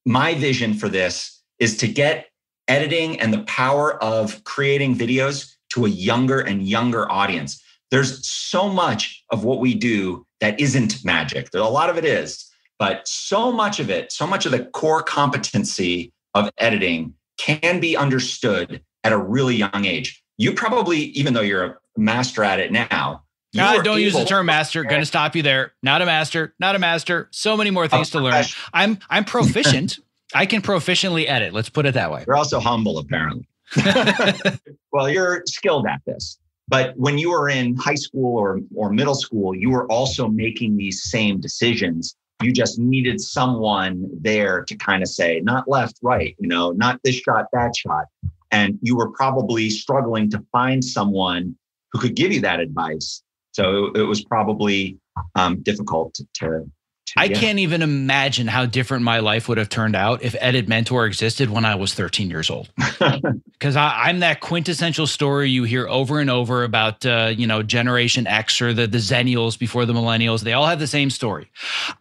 my vision for this is to get editing and the power of creating videos to a younger and younger audience. There's so much of what we do that isn't magic. A lot of it is, but so much of the core competency of editing can be understood at a really young age. You probably, even though you're a master at it now, don't use the term master. Going to stop you there. Not a master, not a master. So many more things to learn. I'm proficient. I can proficiently edit. Let's put it that way. You're also humble, apparently. Well, you're skilled at this. But when you were in high school or middle school, you were also making these same decisions. You just needed someone there to kind of say, not left, right, not this shot, that shot. And you were probably struggling to find someone who could give you that advice. So it was probably difficult to I can't even imagine how different my life would have turned out if EditMentor existed when I was 13 years old. Because I'm that quintessential story you hear over and over about, Generation X or the Zennials before the Millennials. They all have the same story.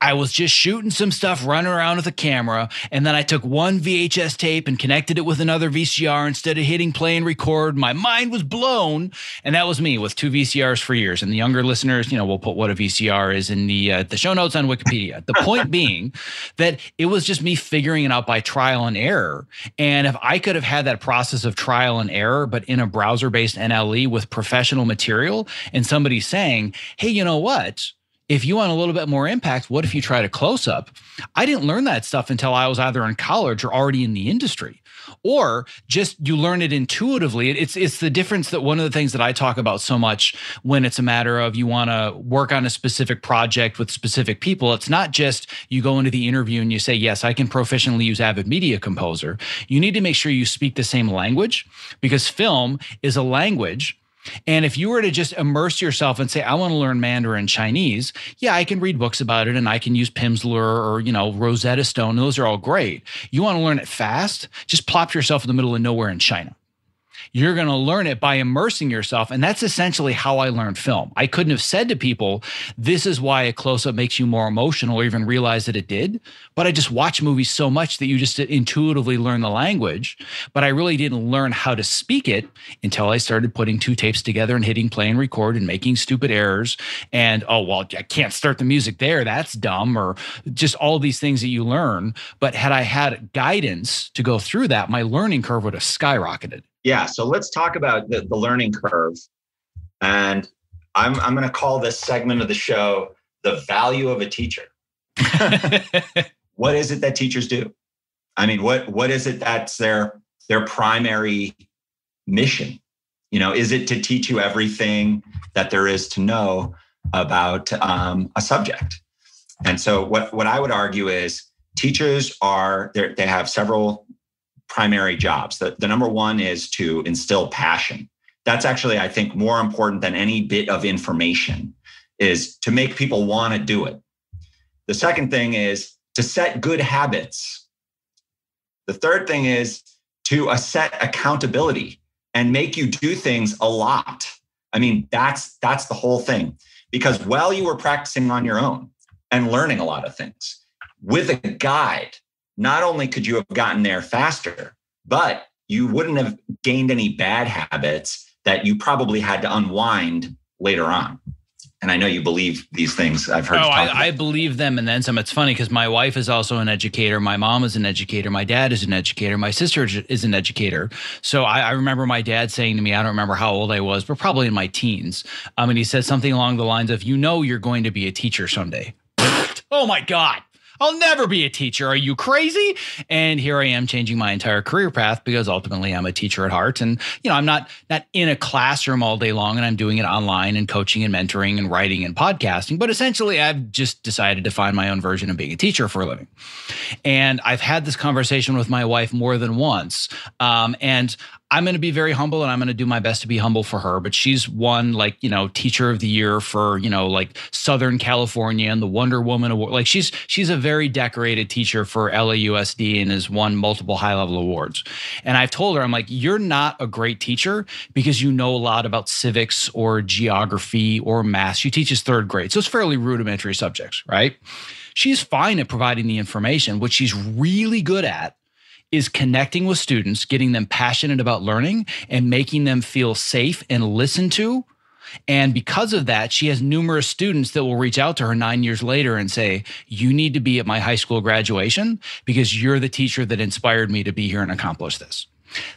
I was just shooting some stuff, running around with a camera, and then I took one VHS tape and connected it with another VCR instead of hitting play and record. My mind was blown, and that was me with 2 VCRs for years. And the younger listeners, we'll put what a VCR is in the show notes on Wikipedia. The point being that it was just me figuring it out by trial and error. And if I could have had that process of trial and error, but in a browser-based NLE with professional material and somebody saying, hey, you know what? If you want a little bit more impact, what if you tried a close-up? I didn't learn that stuff until I was either in college or already in the industry. Or just you learn it intuitively. It's the difference that one of the things that I talk about so much when it's a matter of you want to work on a specific project with specific people. It's not just you go into the interview and you say, yes, I can proficiently use Avid Media Composer. You need to make sure you speak the same language because film is a language. And if you were to just immerse yourself and say, I want to learn Mandarin Chinese, yeah, I can read books about it and I can use Pimsleur or, Rosetta Stone. Those are all great. You want to learn it fast? Just plop yourself in the middle of nowhere in China. You're going to learn it by immersing yourself. And that's essentially how I learned film. I couldn't have said to people, this is why a close-up makes you more emotional or even realize that it did. But I just watch movies so much that you just intuitively learn the language. But I really didn't learn how to speak it until I started putting 2 tapes together and hitting play and record and making stupid errors. And, I can't start the music there. That's dumb. Or just all these things that you learn. But had I had guidance to go through that, my learning curve would have skyrocketed. Yeah, so let's talk about the learning curve. And I'm going to call this segment of the show, the value of a teacher. What is it that teachers do? I mean, what is it that's their primary mission? Is it to teach you everything that there is to know about a subject? And so what I would argue is teachers they have several primary jobs. The number one is to instill passion. That's actually, I think, more important than any bit of information, is to make people want to do it. The second thing is to set good habits. The third thing is to set accountability and make you do things a lot. I mean, that's the whole thing. Because while you were practicing on your own and learning a lot of things, with a guide, not only could you have gotten there faster, but you wouldn't have gained any bad habits that you probably had to unwind later on. And I know you believe these things. I've heard. I believe them and then some. It's funny because my wife is also an educator. My mom is an educator. My dad is an educator. My sister is an educator. So I remember my dad saying to me, I don't remember how old I was, but probably in my teens. And he said something along the lines of, you're going to be a teacher someday. Oh my God. I'll never be a teacher. Are you crazy? And here I am changing my entire career path because ultimately I'm a teacher at heart. And, I'm not in a classroom all day long, and I'm doing it online and coaching and mentoring and writing and podcasting. But essentially, I've just decided to find my own version of being a teacher for a living. And I've had this conversation with my wife more than once. And I'm going to be very humble and I'm going to do my best to be humble for her. But she's won teacher of the year for, Southern California and the Wonder Woman Award. She's a very decorated teacher for LAUSD and has won multiple high-level awards. And I've told her, I'm like, you're not a great teacher because you know a lot about civics or geography or math. She teaches 3rd grade. So it's fairly rudimentary subjects, right? She's fine at providing the information. What she's really good at is connecting with students, getting them passionate about learning and making them feel safe and listened to And because of that, she has numerous students that will reach out to her 9 years later and say, you need to be at my high school graduation because you're the teacher that inspired me to be here and accomplish this.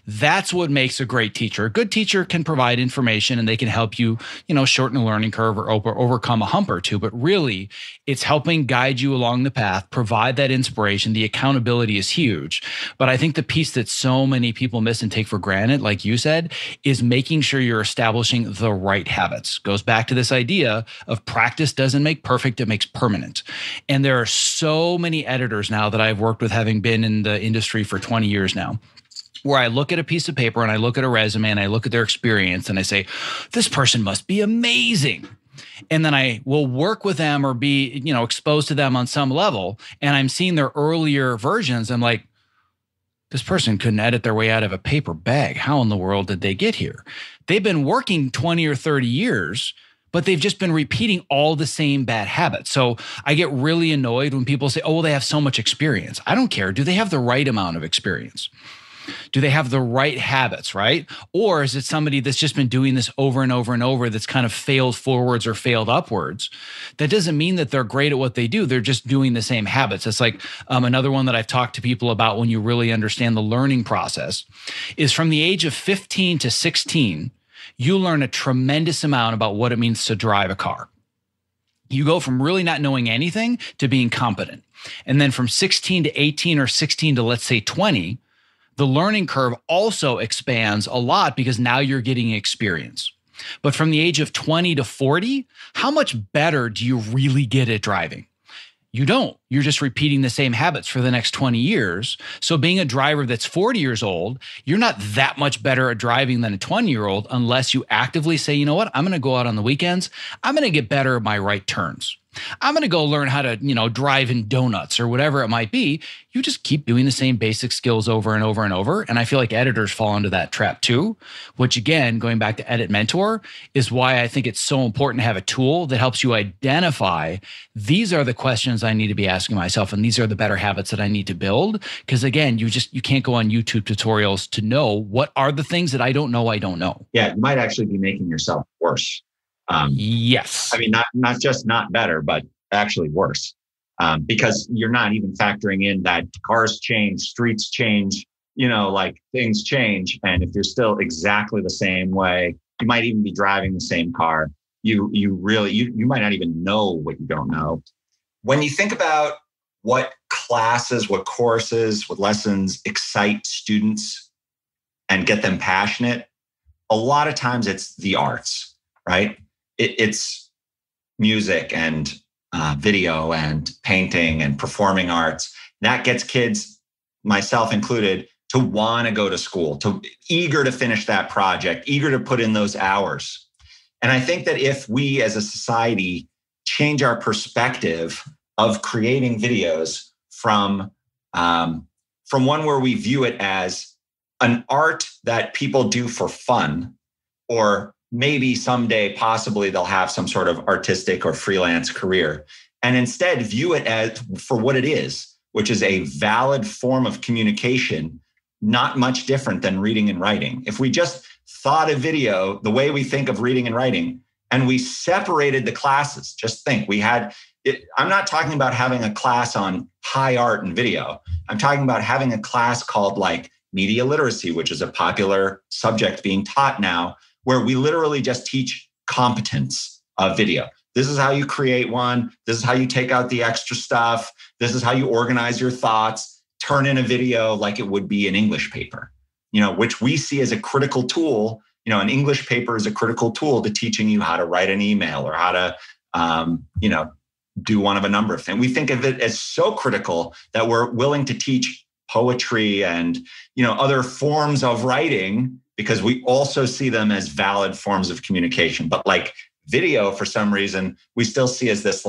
That's what makes a great teacher. A good teacher can provide information and they can help you, shorten a learning curve or overcome a hump or two. But really, it's helping guide you along the path, provide that inspiration. The accountability is huge. But I think the piece that so many people miss and take for granted, like you said, is making sure you're establishing the right habits. Goes back to this idea of practice doesn't make perfect, it makes permanent. And there are so many editors now that I've worked with, having been in the industry for 20 years now, where I look at a piece of paper and I look at a resume and I look at their experience and I say, this person must be amazing. And then I will work with them or be, exposed to them on some level. And I'm seeing their earlier versions. I'm like, this person couldn't edit their way out of a paper bag. How in the world did they get here? They've been working 20 or 30 years, but they've just been repeating all the same bad habits. So I get really annoyed when people say, oh, well, they have so much experience. I don't care. Do they have the right amount of experience? Do they have the right habits, right? Or is it somebody that's just been doing this over and over and over that's kind of failed forwards or failed upwards? That doesn't mean that they're great at what they do. They're just doing the same habits. It's like another one that I've talked to people about when you really understand the learning process is from the age of 15 to 16, you learn a tremendous amount about what it means to drive a car. You go from really not knowing anything to being competent. And then from 16 to 18 or 16 to, let's say, 20, the learning curve also expands a lot because now you're getting experience. But from the age of 20 to 40, how much better do you really get at driving? You don't. You're just repeating the same habits for the next 20 years. So being a driver that's 40 years old, you're not that much better at driving than a 20-year-old unless you actively say, you know what, I'm going to go out on the weekends. I'm going to get better at my right turns. I'm going to go learn how to, drive in donuts or whatever it might be. You just keep doing the same basic skills over and over and over. And I feel like editors fall into that trap too, which again, going back to EditMentor, is why I think it's so important to have a tool that helps you identify these are the questions I need to be asking myself. And these are the better habits that I need to build. Because again, you can't go on YouTube tutorials to know what are the things that I don't know. Yeah, you might actually be making yourself worse. Yes. I mean, not just not better, but actually worse, because you're not even factoring in that cars change, streets change, things change. And if you're still exactly the same way, you might even be driving the same car. You might not even know what you don't know. When you think about what classes, what courses, what lessons excite students and get them passionate, a lot of times it's the arts, right? It's music and video and painting and performing arts. That gets kids, myself included, to want to go to school, to eager to finish that project, eager to put in those hours. And I think that if we as a society change our perspective of creating videos from one where we view it as an art that people do for fun, or maybe someday, possibly they'll have some sort of artistic or freelance career, and instead view it as for what it is, which is a valid form of communication, not much different than reading and writing. If we just thought of video the way we think of reading and writing, and we separated the classes, just think I'm not talking about having a class on high art and video. I'm talking about having a class called media literacy, which is a popular subject being taught now, where we literally just teach competence of video. This is how you create one. This is how you take out the extra stuff. This is how you organize your thoughts, turn in a video like it would be an English paper, which we see as a critical tool. An English paper is a critical tool to teaching you how to write an email or how to, do one of a number of things. We think of it as so critical that we're willing to teach poetry and, other forms of writing, because we also see them as valid forms of communication. But video, for some reason, we still see as this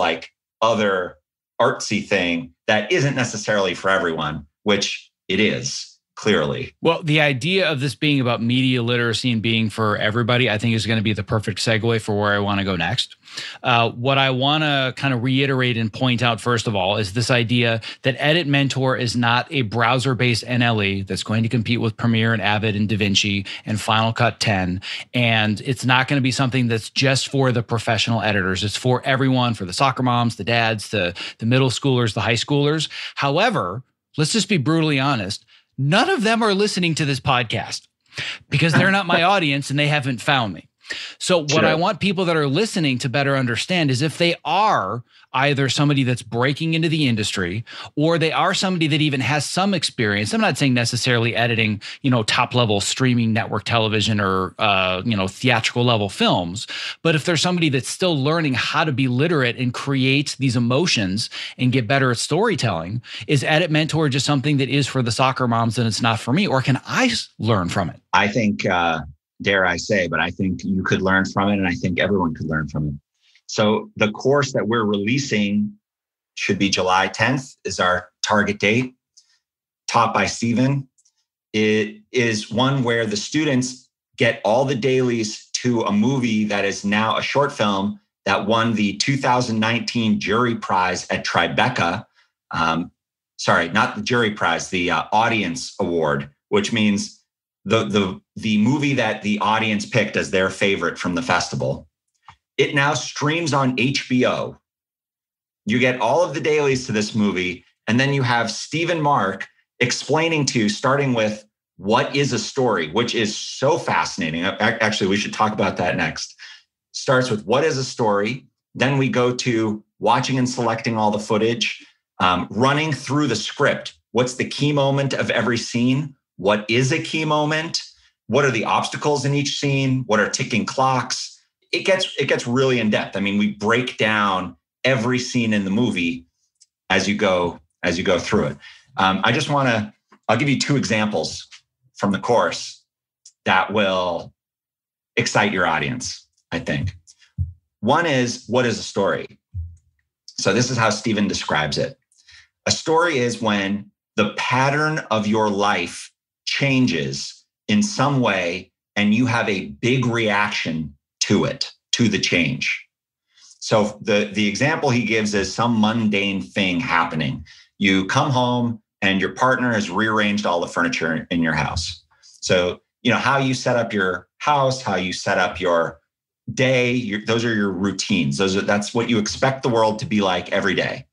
other artsy thing that isn't necessarily for everyone, which it is clearly. Well, the idea of this being about media literacy and being for everybody, I think is going to be the perfect segue for where I want to go next. What I want to kind of reiterate and point out, first of all, is this idea that EditMentor is not a browser-based NLE that's going to compete with Premiere and Avid and DaVinci and Final Cut 10. And it's not going to be something that's just for the professional editors. It's for everyone, for the soccer moms, the dads, the middle schoolers, the high schoolers. However, let's just be brutally honest. None of them are listening to this podcast because they're not my audience and they haven't found me. So what I want people that are listening to better understand is if they are either somebody that's breaking into the industry or they are somebody that even has some experience. I'm not saying necessarily editing, top level streaming network television or, theatrical level films. But if there's somebody that's still learning how to be literate and create these emotions and get better at storytelling, is EditMentor just something that is for the soccer moms and it's not for me? Or can I learn from it? I think, dare I say, but I think you could learn from it and I think everyone could learn from it. So the course that we're releasing should be July 10th is our target date, taught by Steven. It is one where the students get all the dailies to a movie that is now a short film that won the 2019 jury prize at Tribeca. Sorry, not the jury prize, the audience award, which means the movie that the audience picked as their favorite from the festival. It now streams on HBO. You get all of the dailies to this movie, and then you have Stephen Mark explaining starting with what is a story, which is so fascinating. Actually, we should talk about that next. Starts with what is a story. Then we go to watching and selecting all the footage, running through the script. What's the key moment of every scene? What is a key moment? What are the obstacles in each scene? What are ticking clocks? It gets really in depth. I mean, we break down every scene in the movie as you go through it. I'll give you two examples from the course that will excite your audience, I think. One is, what is a story? So this is how Stephen describes it. A story is when the pattern of your life changes in some way and you have a big reaction to it, to the change. So the example he gives is some mundane thing happening. You come home and your partner has rearranged all the furniture in your house. So, how you set up your house, how you set up your day, those are your routines. That's what you expect the world to be like every day.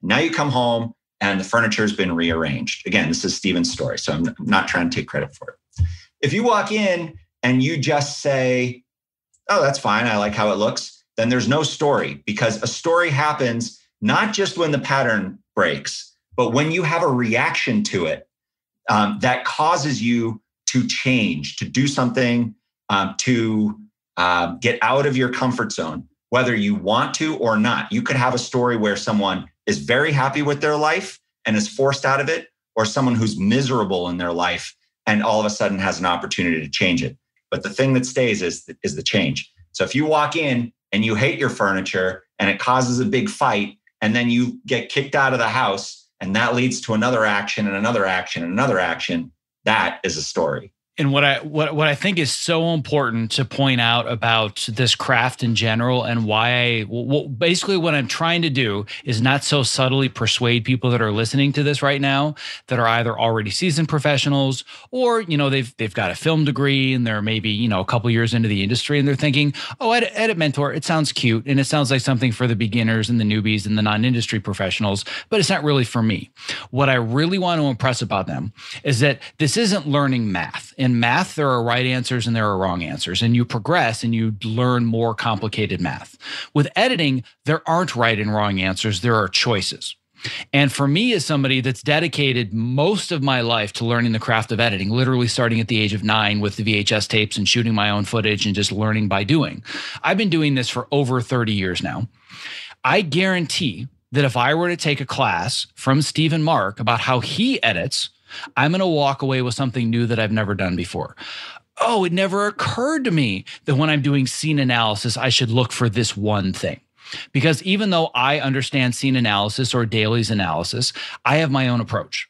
Now you come home and the furniture has been rearranged. Again, this is Steven's story, so I'm not trying to take credit for it. If you walk in and you just say, oh, that's fine, I like how it looks, then there's no story, because a story happens not just when the pattern breaks, but when you have a reaction to it that causes you to change, to do something, to get out of your comfort zone, whether you want to or not. You could have a story where someone is very happy with their life and is forced out of it, or someone who's miserable in their life and all of a sudden has an opportunity to change it. But the thing that stays is the change. So if you walk in and you hate your furniture and it causes a big fight, and then you get kicked out of the house and that leads to another action and another action and another action, that is a story. And what I think is so important to point out about this craft in general, and why basically what I'm trying to do is not so subtly persuade people that are listening to this right now that are either already seasoned professionals or, they've got a film degree and they're maybe, a couple years into the industry and they're thinking, oh, EditMentor, it sounds cute and it sounds like something for the beginners and the newbies and the non-industry professionals, but it's not really for me. What I really want to impress about them is that this isn't learning math. In math, there are right answers and there are wrong answers, and you progress and you learn more complicated math. With editing, there aren't right and wrong answers, there are choices. And for me, as somebody that's dedicated most of my life to learning the craft of editing, literally starting at the age of 9 with the VHS tapes and shooting my own footage and just learning by doing, I've been doing this for over 30 years now. I guarantee that if I were to take a class from Stephen Mark about how he edits, I'm going to walk away with something new that I've never done before. Oh, it never occurred to me that when I'm doing scene analysis, I should look for this one thing. Because even though I understand scene analysis or dailies analysis, I have my own approach.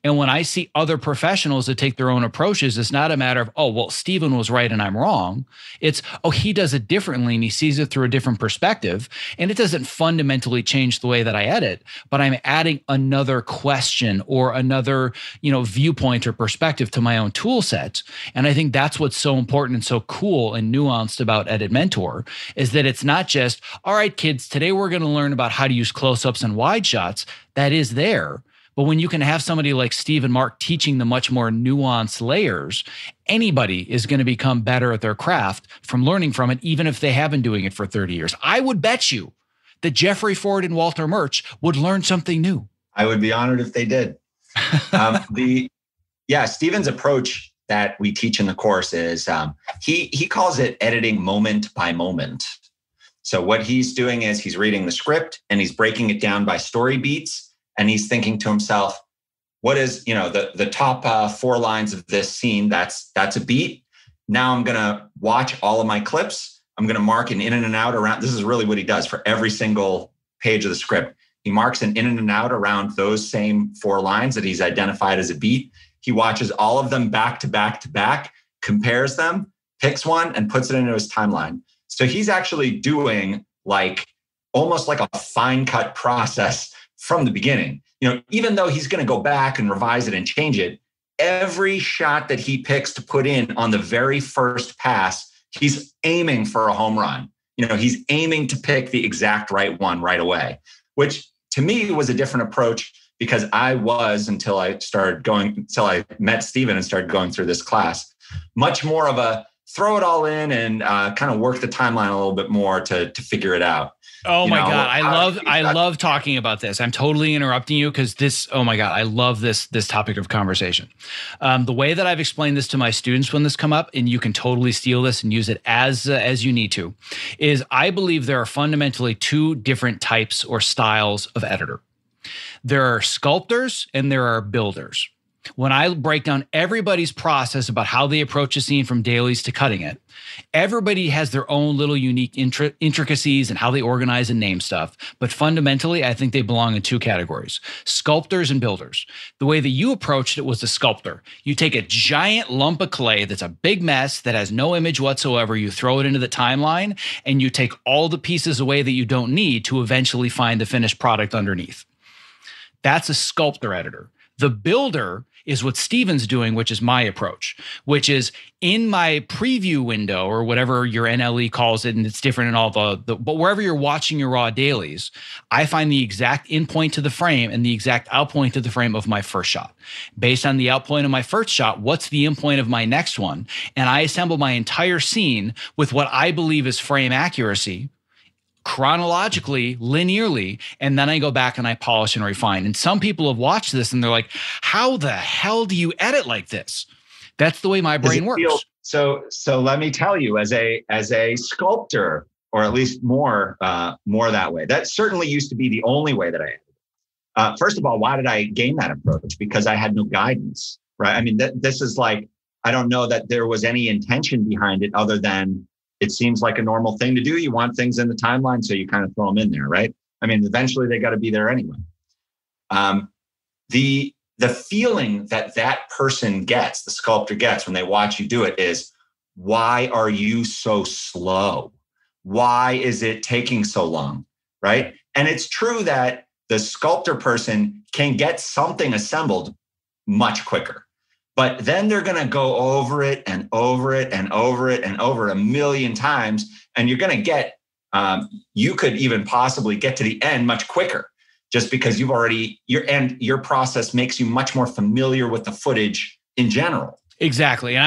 And when I see other professionals that take their own approaches, it's not a matter of, oh, well, Stephen was right and I'm wrong. It's, oh, he does it differently and he sees it through a different perspective. And it doesn't fundamentally change the way that I edit, but I'm adding another question or another, viewpoint or perspective to my own tool set. And I think that's what's so important and so cool and nuanced about EditMentor is that it's not just, all right, kids, today we're going to learn about how to use close-ups and wide shots. That is there. But when you can have somebody like Steve and Mark teaching the much more nuanced layers, anybody is going to become better at their craft from learning from it, even if they have been doing it for 30 years. I would bet you that Jeffrey Ford and Walter Murch would learn something new. I would be honored if they did. Stephen's approach that we teach in the course is he calls it editing moment by moment. So what he's doing is he's reading the script and he's breaking it down by story beats. And he's thinking to himself, what is, the top 4 lines of this scene? That's a beat. Now I'm going to watch all of my clips. I'm going to mark an in and an out around. This is really what he does for every single page of the script. He marks an in and an out around those same 4 lines that he's identified as a beat. He watches all of them back to back to back, compares them, picks one and puts it into his timeline. So he's actually doing almost like a fine cut process from the beginning. Even though he's going to go back and revise it and change it, every shot that he picks to put in on the very first pass, he's aiming for a home run. He's aiming to pick the exact right one right away, which to me was a different approach because I was, until I met Stephen and started going through this class, much more of a throw it all in and kind of work the timeline a little bit more to figure it out. Oh my God. I love talking about this. I'm totally interrupting you because I love this topic of conversation. The way that I've explained this to my students when this come up, and you can totally steal this and use it as you need to, is I believe there are fundamentally 2 different types or styles of editor. There are sculptors and there are builders. When I break down everybody's process about how they approach a scene from dailies to cutting it, everybody has their own little unique intricacies and how they organize and name stuff. But fundamentally, I think they belong in 2 categories, sculptors and builders. The way that you approached it was the sculptor. You take a giant lump of clay that's a big mess that has no image whatsoever. You throw it into the timeline and you take all the pieces away that you don't need to eventually find the finished product underneath. That's a sculptor editor. The builder is what Stephen's doing, which is my approach, which is in my preview window or whatever your NLE calls it, and it's different in all but wherever you're watching your raw dailies, I find the exact in point to the frame and the exact out point to the frame of my first shot. Based on the out point of my first shot, what's the in point of my next one? And I assemble my entire scene with what I believe is frame accuracy, chronologically, linearly, and then I go back and I polish and refine. And some people have watched this and they're like, how the hell do you edit like this? That's the way my brain works. So let me tell you, as a sculptor, or at least more that way, that certainly used to be the only way that I edited. First of all, why did I gain that approach? Because I had no guidance, right? I mean, this is I don't know that there was any intention behind it other than it seems like a normal thing to do. You want things in the timeline, so you kind of throw them in there, right? I mean, eventually they got to be there anyway. The feeling that person gets, the sculptor gets when they watch you do it is, why are you so slow? Why is it taking so long, right? And it's true that the sculptor person can get something assembled much quicker. But then they're going to go over it and over it and over it and over 1,000,000 times. And you're going to get, you could even possibly get to the end much quicker just because your process makes you much more familiar with the footage in general. Exactly. And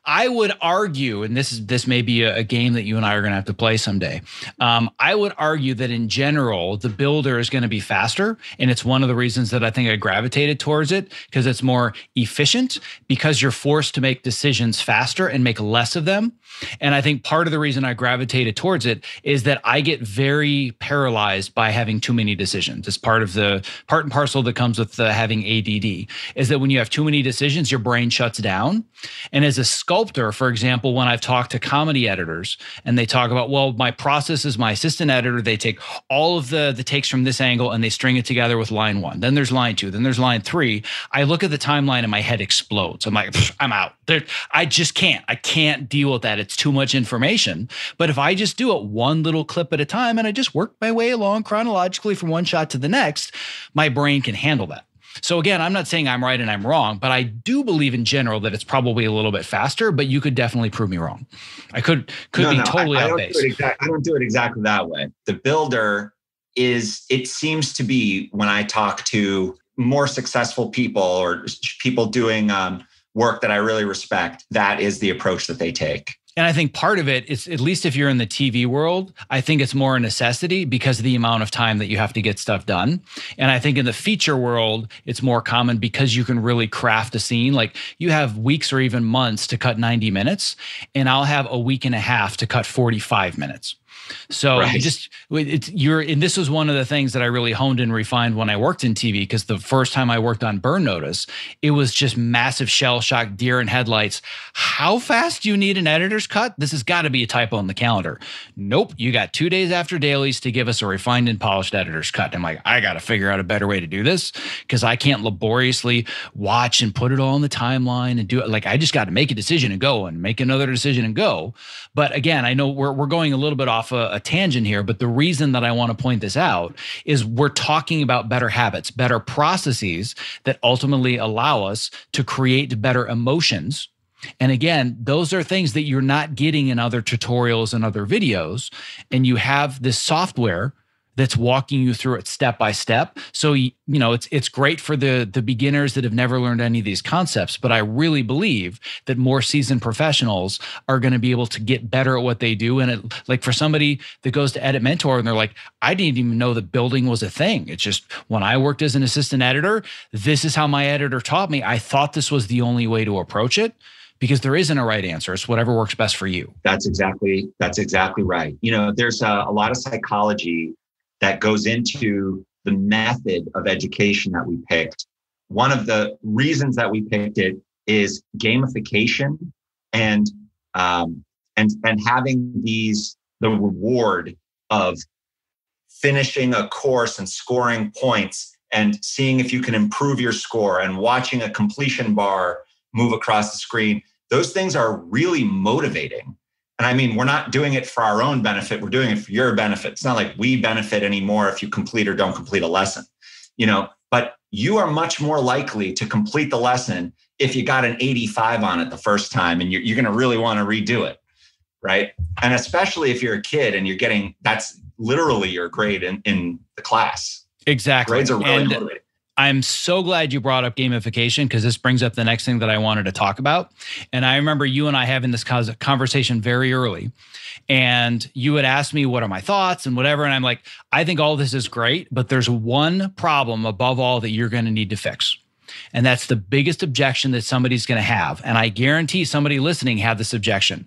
I would argue, and this may be a game that you and I are going to have to play someday. I would argue that in general, the builder is going to be faster. And it's one of the reasons that I think I gravitated towards it, because it's more efficient, because you're forced to make decisions faster and make less of them. And I think part of the reason I gravitated towards it is that I get very paralyzed by having too many decisions. It's part and parcel that comes with having ADD, is that when you have too many decisions, your brain shuts down. And as a sculptor, for example, when I've talked to comedy editors and they talk about, well, my process is my assistant editor, they take all of the takes from this angle and they string it together with line 1. Then there's line 2. Then there's line 3. I look at the timeline and my head explodes. I'm like, I'm out. I just can't. I can't deal with that. It's too much information. But if I just do it one little clip at a time and I just work my way along chronologically from one shot to the next, my brain can handle that. So again, I'm not saying I'm right and I'm wrong, but I do believe in general that it's probably a little bit faster, but you could definitely prove me wrong. I could be totally out base. I don't do it exactly that way. The builder is, it seems to be, when I talk to more successful people or people doing work that I really respect, that is the approach that they take. And I think part of it is, at least if you're in the TV world, I think it's more a necessity because of the amount of time that you have to get stuff done. And I think in the feature world, it's more common because you can really craft a scene. Like you have weeks or even months to cut 90 minutes, and I'll have a week and a half to cut 45 minutes. So right. And this was one of the things that I really honed and refined when I worked in TV, because the first time I worked on Burn Notice, it was just massive shell shock, deer in headlights. How fast do you need an editor's cut? This has got to be a typo in the calendar. Nope. You got 2 days after dailies to give us a refined and polished editor's cut. I'm like, I got to figure out a better way to do this because I can't laboriously watch and put it all in the timeline and do it. Like I just got to make a decision and go and make another decision and go. But again, I know we're going a little bit off a tangent here, but the reason that I want to point this out is we're talking about better habits, better processes that ultimately allow us to create better emotions. And again, those are things that you're not getting in other tutorials and other videos. And you have this software that's walking you through it step by step. So, it's great for the beginners that have never learned any of these concepts, but I really believe that more seasoned professionals are going to be able to get better at what they do. And like for somebody that goes to EditMentor and they're like, I didn't even know that building was a thing. It's just when I worked as an assistant editor, this is how my editor taught me. I thought this was the only way to approach it. Because there isn't a right answer. It's whatever works best for you. That's exactly right. There's a lot of psychology that goes into the method of education that we picked. One of the reasons that we picked it is gamification and having the reward of finishing a course and scoring points and seeing if you can improve your score and watching a completion bar move across the screen. Those things are really motivating. And I mean, we're not doing it for our own benefit. We're doing it for your benefit. It's not like we benefit anymore if you complete or don't complete a lesson, but you are much more likely to complete the lesson if you got an 85 on it the first time and you're going to really want to redo it. Right. And especially if you're a kid and that's literally your grade in the class. Exactly. Grades are really motivating. I'm so glad you brought up gamification because this brings up the next thing that I wanted to talk about. And I remember you and I having this conversation very early. And you had asked me, what are my thoughts and whatever. And I'm like, I think all this is great, but there's one problem above all that you're going to need to fix. And that's the biggest objection that somebody's going to have. And I guarantee somebody listening had this objection.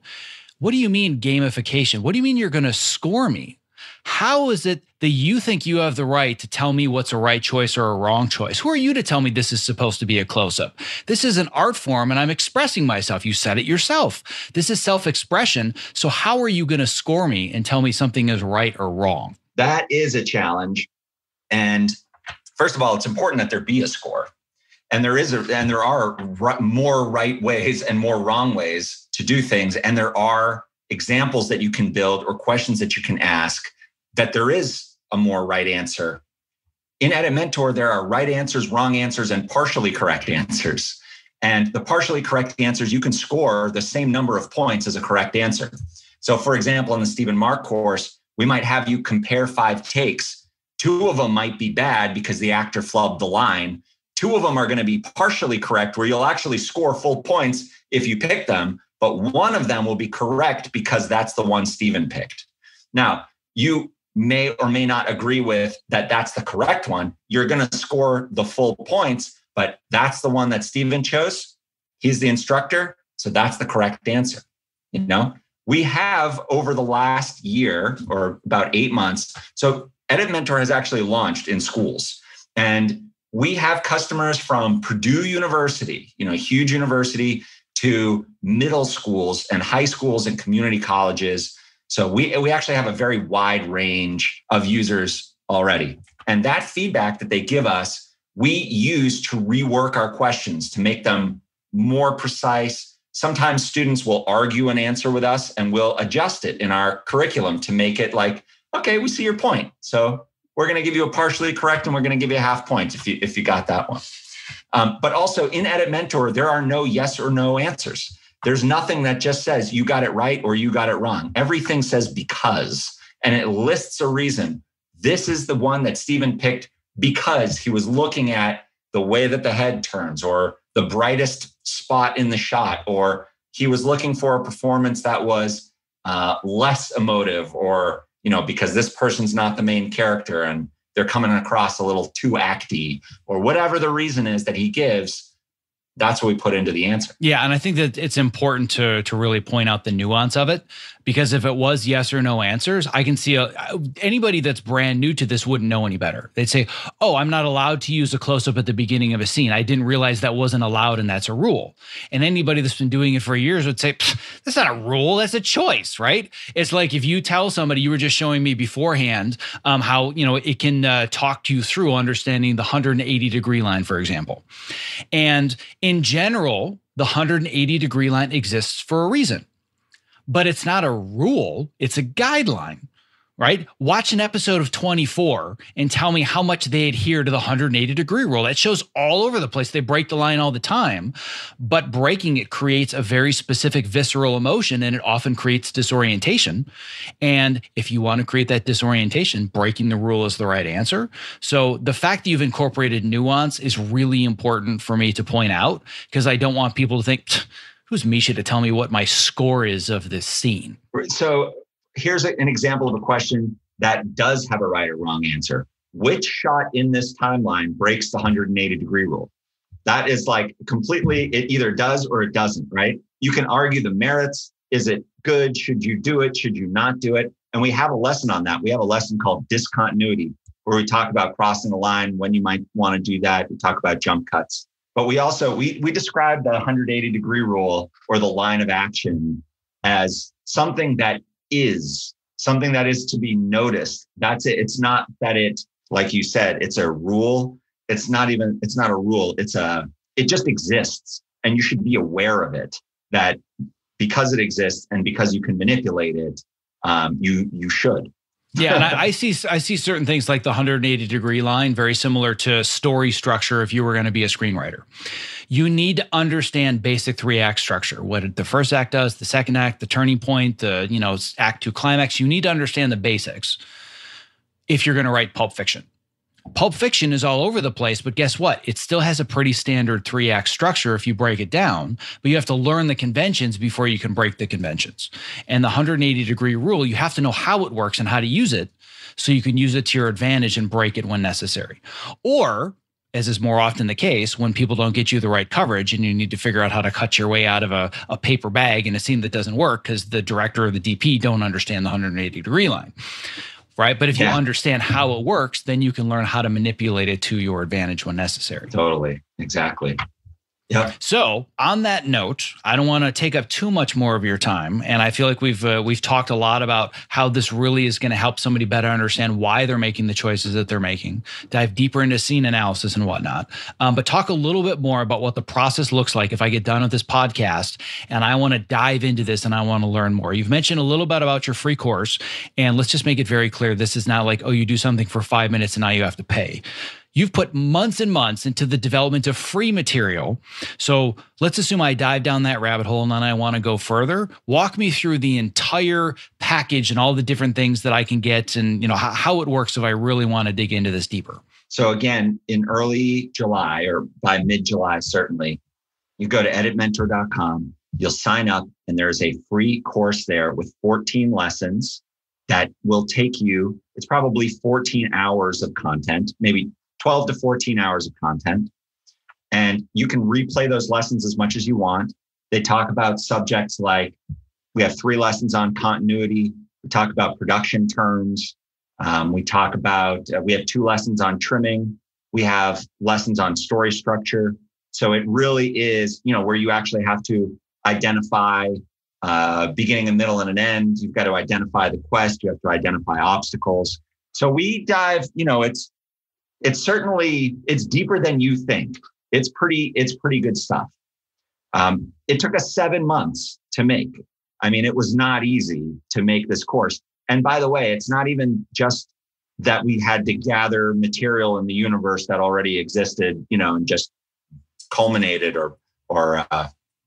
What do you mean gamification? What do you mean you're going to score me? How is it that you think you have the right to tell me what's a right choice or a wrong choice? Who are you to tell me this is supposed to be a close-up? This is an art form and I'm expressing myself. You said it yourself. This is self-expression. So how are you going to score me and tell me something is right or wrong? That is a challenge. And first of all, it's important that there be a score. And there are more right ways and more wrong ways to do things. And there are examples that you can build or questions that you can ask that there is a more right answer. In EditMentor, there are right answers, wrong answers, and partially correct answers. And the partially correct answers, you can score the same number of points as a correct answer. So for example, in the Stephen Mark course, we might have you compare 5 takes. 2 of them might be bad because the actor flubbed the line. 2 of them are going to be partially correct, where you'll actually score full points if you pick them, but 1 of them will be correct because that's the one Stephen picked. Now, you may or may not agree with that that's the correct one. You're going to score the full points, but that's the one that Stephen chose. He's the instructor, so that's the correct answer. We have over the last year or about 8 months. So EditMentor has actually launched in schools, and we have customers from Purdue University, a huge university, to middle schools and high schools and community colleges. So we actually have a very wide range of users already. And that feedback that they give us, we use to rework our questions to make them more precise. Sometimes students will argue an answer with us and we'll adjust it in our curriculum to make it like, okay, we see your point. So we're going to give you a partially correct and we're going to give you a half point if you got that one. But also in EditMentor, there are no yes or no answers. There's nothing that just says you got it right or you got it wrong. Everything says because, and it lists a reason. This is the one that Stephen picked because he was looking at the way that the head turns or the brightest spot in the shot, or he was looking for a performance that was less emotive, or, because this person's not the main character and they're coming across a little too acty, or whatever the reason is that he gives. That's what we put into the answer. Yeah, and I think that it's important to really point out the nuance of it, because if it was yes or no answers, I can see anybody that's brand new to this wouldn't know any better. They'd say, oh, I'm not allowed to use a close-up at the beginning of a scene. I didn't realize that wasn't allowed, and that's a rule. And anybody that's been doing it for years would say, that's not a rule, that's a choice, right? It's like if you tell somebody, you were just showing me beforehand how it can talk you through understanding the 180-degree line, for example. And in general, the 180-degree line exists for a reason, but it's not a rule, it's a guideline, right? Watch an episode of 24 and tell me how much they adhere to the 180-degree rule. That shows all over the place. They break the line all the time, but breaking it creates a very specific visceral emotion, and it often creates disorientation. And if you want to create that disorientation, breaking the rule is the right answer. So the fact that you've incorporated nuance is really important for me to point out, because I don't want people to think, who's Misha to tell me what my score is of this scene? So here's an example of a question that does have a right or wrong answer. Which shot in this timeline breaks the 180-degree rule? That is like completely, it either does or it doesn't, right? You can argue the merits. Is it good? Should you do it? Should you not do it? And we have a lesson on that. We have a lesson called discontinuity, where we talk about crossing the line, when you might want to do that. We talk about jump cuts. But we also, we describe the 180-degree rule or the line of action as something that is to be noticed. That's it. It's not that it, like you said, it's a rule. It's not a rule. It just exists. And you should be aware of it, that because it exists and because you can manipulate it, you should. Yeah, and I see certain things like the 180-degree line, very similar to story structure if you were going to be a screenwriter. You need to understand basic 3-act structure, what the first act does, the second act, the turning point, the act 2 climax. You need to understand the basics if you're going to write Pulp Fiction. Pulp Fiction is all over the place, but guess what? It still has a pretty standard 3-act structure if you break it down, but you have to learn the conventions before you can break the conventions. And the 180-degree rule, you have to know how it works and how to use it so you can use it to your advantage and break it when necessary. Or, as is more often the case, when people don't get you the right coverage and you need to figure out how to cut your way out of a paper bag in a scene that doesn't work because the director or the DP don't understand the 180-degree line. Right. But if you understand how it works, then you can learn how to manipulate it to your advantage when necessary. Totally. Exactly. Yep. So on that note, I don't want to take up too much more of your time. And I feel like we've talked a lot about how this really is going to help somebody better understand why they're making the choices that they're making, dive deeper into scene analysis and whatnot. But talk a little bit more about what the process looks like if I get done with this podcast and I want to dive into this and I want to learn more. You've mentioned a little bit about your free course, and let's just make it very clear. This is not like, oh, you do something for 5 minutes and now you have to pay. You've put months and months into the development of free material. So let's assume I dive down that rabbit hole and then I want to go further. Walk me through the entire package and all the different things that I can get and how it works if I really want to dig into this deeper. So again, in early July or by mid-July, certainly, you go to editmentor.com, you'll sign up, and there's a free course there with 14 lessons that will take you, it's probably 14 hours of content, maybe 12 to 14 hours of content. And you can replay those lessons as much as you want. They talk about subjects like, we have 3 lessons on continuity. We talk about production terms. We have 2 lessons on trimming. We have lessons on story structure. So it really is, where you actually have to identify beginning, a middle, and an end. You've got to identify the quest. You have to identify obstacles. So we dive, it's deeper than you think. It's pretty good stuff. It took us 7 months to make. I mean, it was not easy to make this course. And by the way, it's not even just that we had to gather material in the universe that already existed, and just culminated or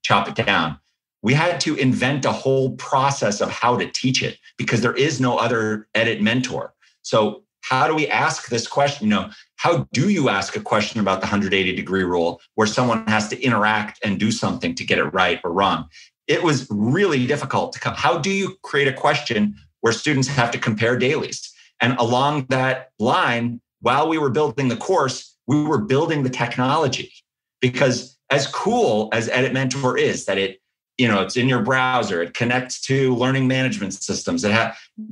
chop it down. We had to invent a whole process of how to teach it because there is no other EditMentor. So how do we ask this question? How do you ask a question about the 180-degree rule where someone has to interact and do something to get it right or wrong? It was really difficult to come. How do you create a question where students have to compare dailies? And along that line, while we were building the course, we were building the technology. Because as cool as EditMentor is, that it's in your browser, it connects to learning management systems.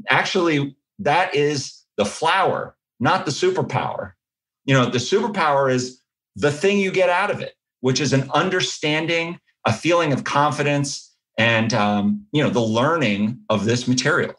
Actually, that is the flower, not the superpower. The superpower is the thing you get out of it, which is an understanding, a feeling of confidence, and the learning of this material.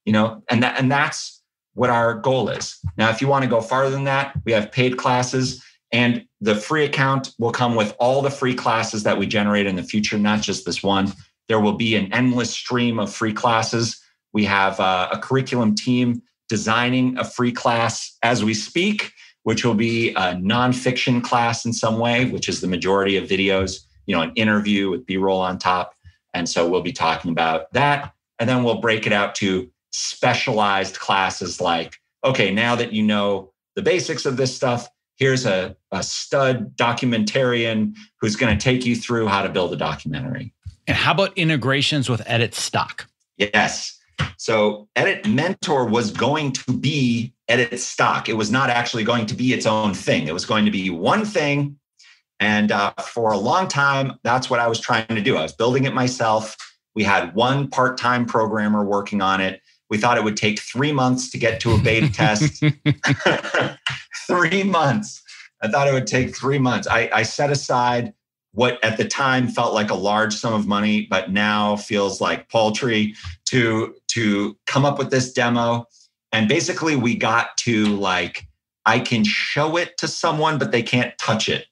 And that's what our goal is. Now, if you want to go farther than that, we have paid classes, and the free account will come with all the free classes that we generate in the future, not just this one. There will be an endless stream of free classes. We have a curriculum team designing a free class as we speak, which will be a nonfiction class in some way, which is the majority of videos, an interview with B-roll on top. And so we'll be talking about that. And then we'll break it out to specialized classes like, okay, now that you know the basics of this stuff, here's a stud documentarian who's going to take you through how to build a documentary. And how about integrations with Edit Stock? Yes. So EditMentor was going to be Edit Stock. It was not actually going to be its own thing. It was going to be one thing. And for a long time, that's what I was trying to do. I was building it myself. We had one part-time programmer working on it. We thought it would take 3 months to get to a beta test. 3 months. I thought it would take 3 months. I set aside what at the time felt like a large sum of money, but now feels like paltry to come up with this demo. And basically we got to I can show it to someone, but they can't touch it,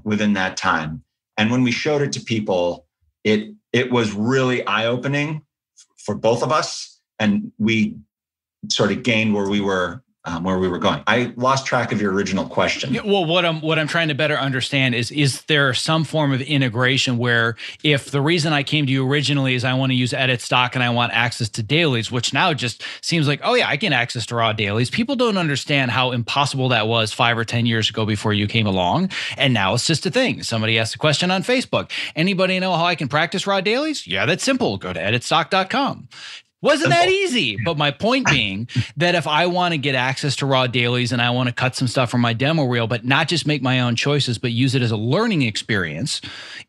within that time. And when we showed it to people, it was really eye-opening for both of us. And we sort of gained where we were going. I lost track of your original question. Yeah, well, what I'm trying to better understand is there some form of integration where if the reason I came to you originally is I want to use Edit Stock and I want access to dailies, which now just seems like, oh yeah, I can access to raw dailies. People don't understand how impossible that was 5 or 10 years ago before you came along. And now it's just a thing. Somebody asked a question on Facebook. Anybody know how I can practice raw dailies? Yeah, that's simple. Go to editstock.com. Wasn't that easy? But my point being that if I want to get access to raw dailies and I want to cut some stuff from my demo reel, but not just make my own choices, but use it as a learning experience,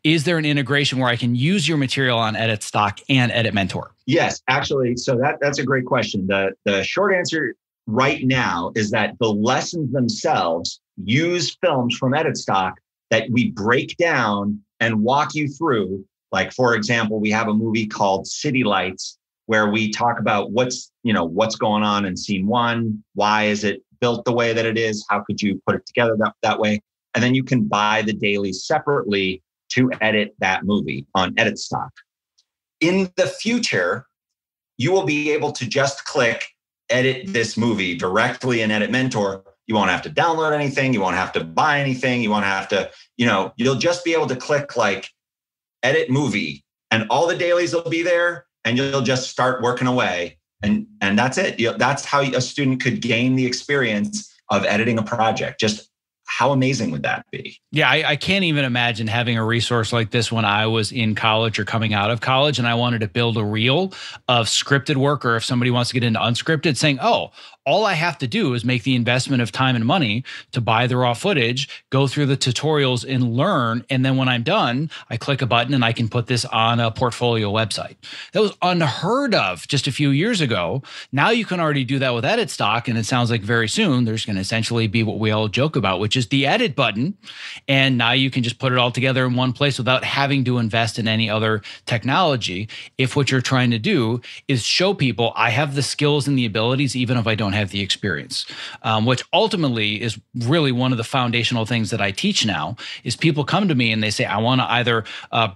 is there an integration where I can use your material on Edit Stock and EditMentor? Yes, actually. So that's a great question. The short answer right now is that the lessons themselves use films from Edit Stock that we break down and walk you through. Like, for example, we have a movie called City Lights, where we talk about what's going on in scene one. Why is it built the way that it is? How could you put it together that way? And then you can buy the dailies separately to edit that movie on Edit Stock. In the future, you will be able to just click edit this movie directly in EditMentor. You won't have to download anything. You won't have to buy anything. You won't have to, you'll just be able to click edit movie and all the dailies will be there. And you'll just start working away. And that's it. That's how a student could gain the experience of editing a project. Just how amazing would that be? Yeah, I can't even imagine having a resource like this when I was in college or coming out of college and I wanted to build a reel of scripted work, or if somebody wants to get into unscripted, saying, oh, All I have to do is make the investment of time and money to buy the raw footage, go through the tutorials and learn. And then when I'm done, I click a button and I can put this on a portfolio website. That was unheard of just a few years ago. Now you can already do that with edit stock. And it sounds like very soon there's going to essentially be what we all joke about, which is the edit button. And now you can just put it all together in one place without having to invest in any other technology. If what you're trying to do is show people I have the skills and the abilities, even if I don't have the experience, which ultimately is really one of the foundational things that I teach now is people come to me and they say, I want to either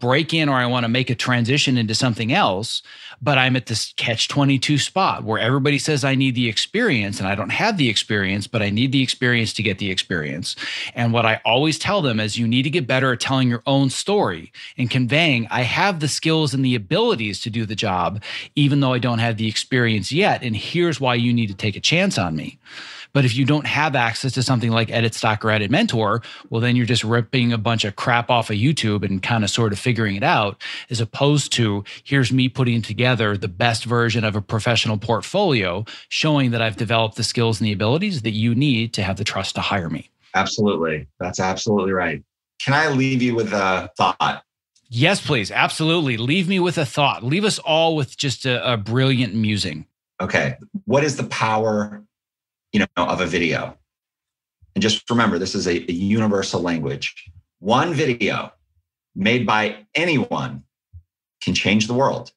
break in or I want to make a transition into something else, but I'm at this catch-22 spot where everybody says I need the experience and I don't have the experience, but I need the experience to get the experience. And what I always tell them is you need to get better at telling your own story and conveying I have the skills and the abilities to do the job, even though I don't have the experience yet. And here's why you need to take a chance on me. But if you don't have access to something like Edit Stock or EditMentor, well, then you're just ripping a bunch of crap off of YouTube and kind of sort of figuring it out, as opposed to here's me putting together the best version of a professional portfolio, showing that I've developed the skills and the abilities that you need to have the trust to hire me. Absolutely. That's absolutely right. Can I leave you with a thought? Yes, please. Absolutely. Leave me with a thought. Leave us all with just a brilliant musing. Okay. What is the power of a video? And just remember, this is a universal language. One video made by anyone can change the world.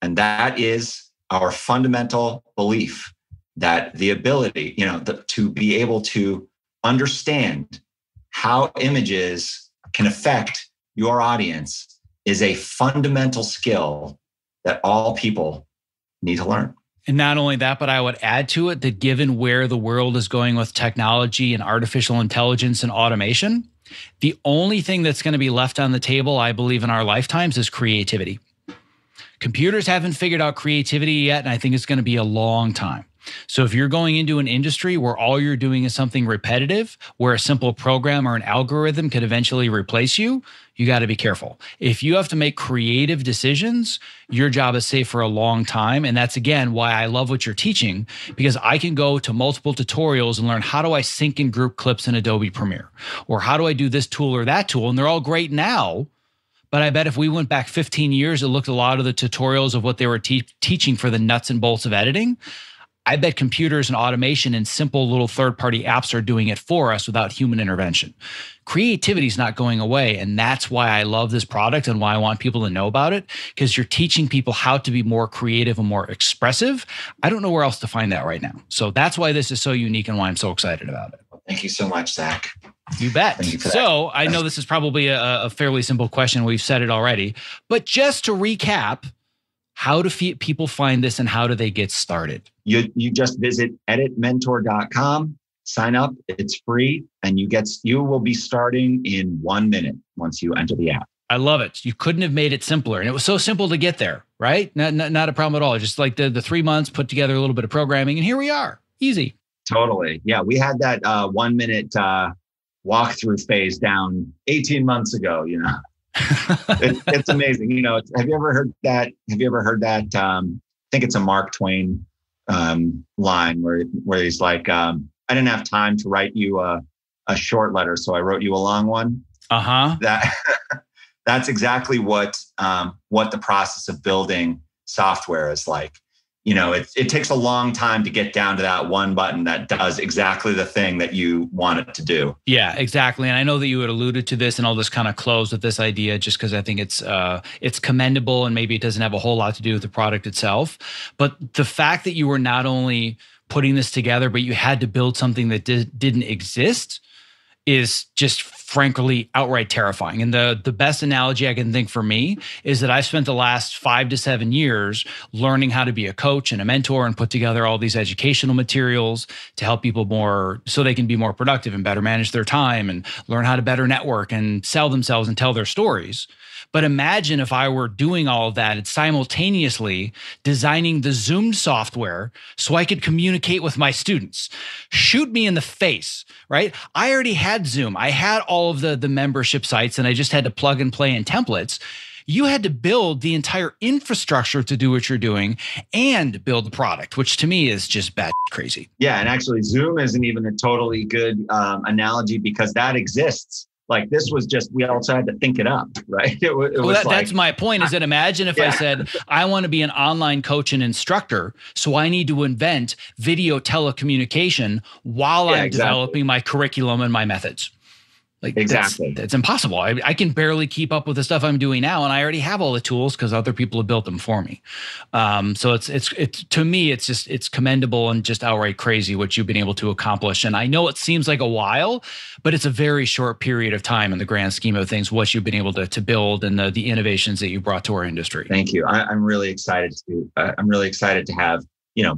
And that is our fundamental belief that the ability, to be able to understand how images can affect your audience is a fundamental skill that all people need to learn. And not only that, but I would add to it that given where the world is going with technology and artificial intelligence and automation, the only thing that's going to be left on the table, I believe, in our lifetimes is creativity. Computers haven't figured out creativity yet, and I think it's going to be a long time. So if you're going into an industry where all you're doing is something repetitive, where a simple program or an algorithm could eventually replace you, you got to be careful. If you have to make creative decisions, your job is safe for a long time. And that's, again, why I love what you're teaching, because I can go to multiple tutorials and learn how do I sync and group clips in Adobe Premiere, or how do I do this tool or that tool. And they're all great now. But I bet if we went back 15 years and looked at a lot of the tutorials of what they were teaching for the nuts and bolts of editing, I bet computers and automation and simple little third-party apps are doing it for us without human intervention. Creativity is not going away, and that's why I love this product and why I want people to know about it, because you're teaching people how to be more creative and more expressive. I don't know where else to find that right now. So that's why this is so unique and why I'm so excited about it. Thank you so much, Zach. You bet. Thank you for so that. I know this is probably a fairly simple question. We've said it already, but just to recap, how do people find this and how do they get started? You just visit editmentor.com, sign up, it's free, and you will be starting in 1 minute once you enter the app. I love it. You couldn't have made it simpler. And it was so simple to get there, right? Not a problem at all. Just like the 3 months, put together a little bit of programming, and here we are. Easy. Totally. Yeah, we had that 1 minute walkthrough phase down 18 months ago, It's amazing. Have you ever heard that? I think it's a Mark Twain line where he's like, I didn't have time to write you a short letter, so I wrote you a long one. That's exactly what the process of building software is like. It takes a long time to get down to that one button that does exactly the thing that you want it to do. Yeah, exactly. And I know that you had alluded to this, and I'll just kind of close with this idea just because I think it's commendable, and maybe it doesn't have a whole lot to do with the product itself. But the fact that you were not only putting this together, but you had to build something that didn't exist is just frankly outright terrifying. And the best analogy I can think for me is that I spent the last 5 to 7 years learning how to be a coach and a mentor and put together all these educational materials to help people more so they can be more productive and better manage their time and learn how to better network and sell themselves and tell their stories. But imagine if I were doing all of that and simultaneously designing the Zoom software so I could communicate with my students. Shoot me in the face, right? I already had Zoom. I had all of the membership sites, and I just had to plug and play in templates. you had to build the entire infrastructure to do what you're doing and build the product, which to me is just bad crazy. Yeah. And actually Zoom isn't even a totally good analogy because that exists. Like this was just, we also had to think it up, right? That's my point is that imagine if I said, I want to be an online coach and instructor, so I need to invent video telecommunication while I'm developing my curriculum and my methods. Like exactly. That's impossible. I can barely keep up with the stuff I'm doing now, and I already have all the tools because other people have built them for me. So it's to me, it's commendable and just outright crazy what you've been able to accomplish. And I know it seems like a while, but it's a very short period of time in the grand scheme of things, what you've been able to build and the innovations that you brought to our industry. Thank you. I'm really excited to have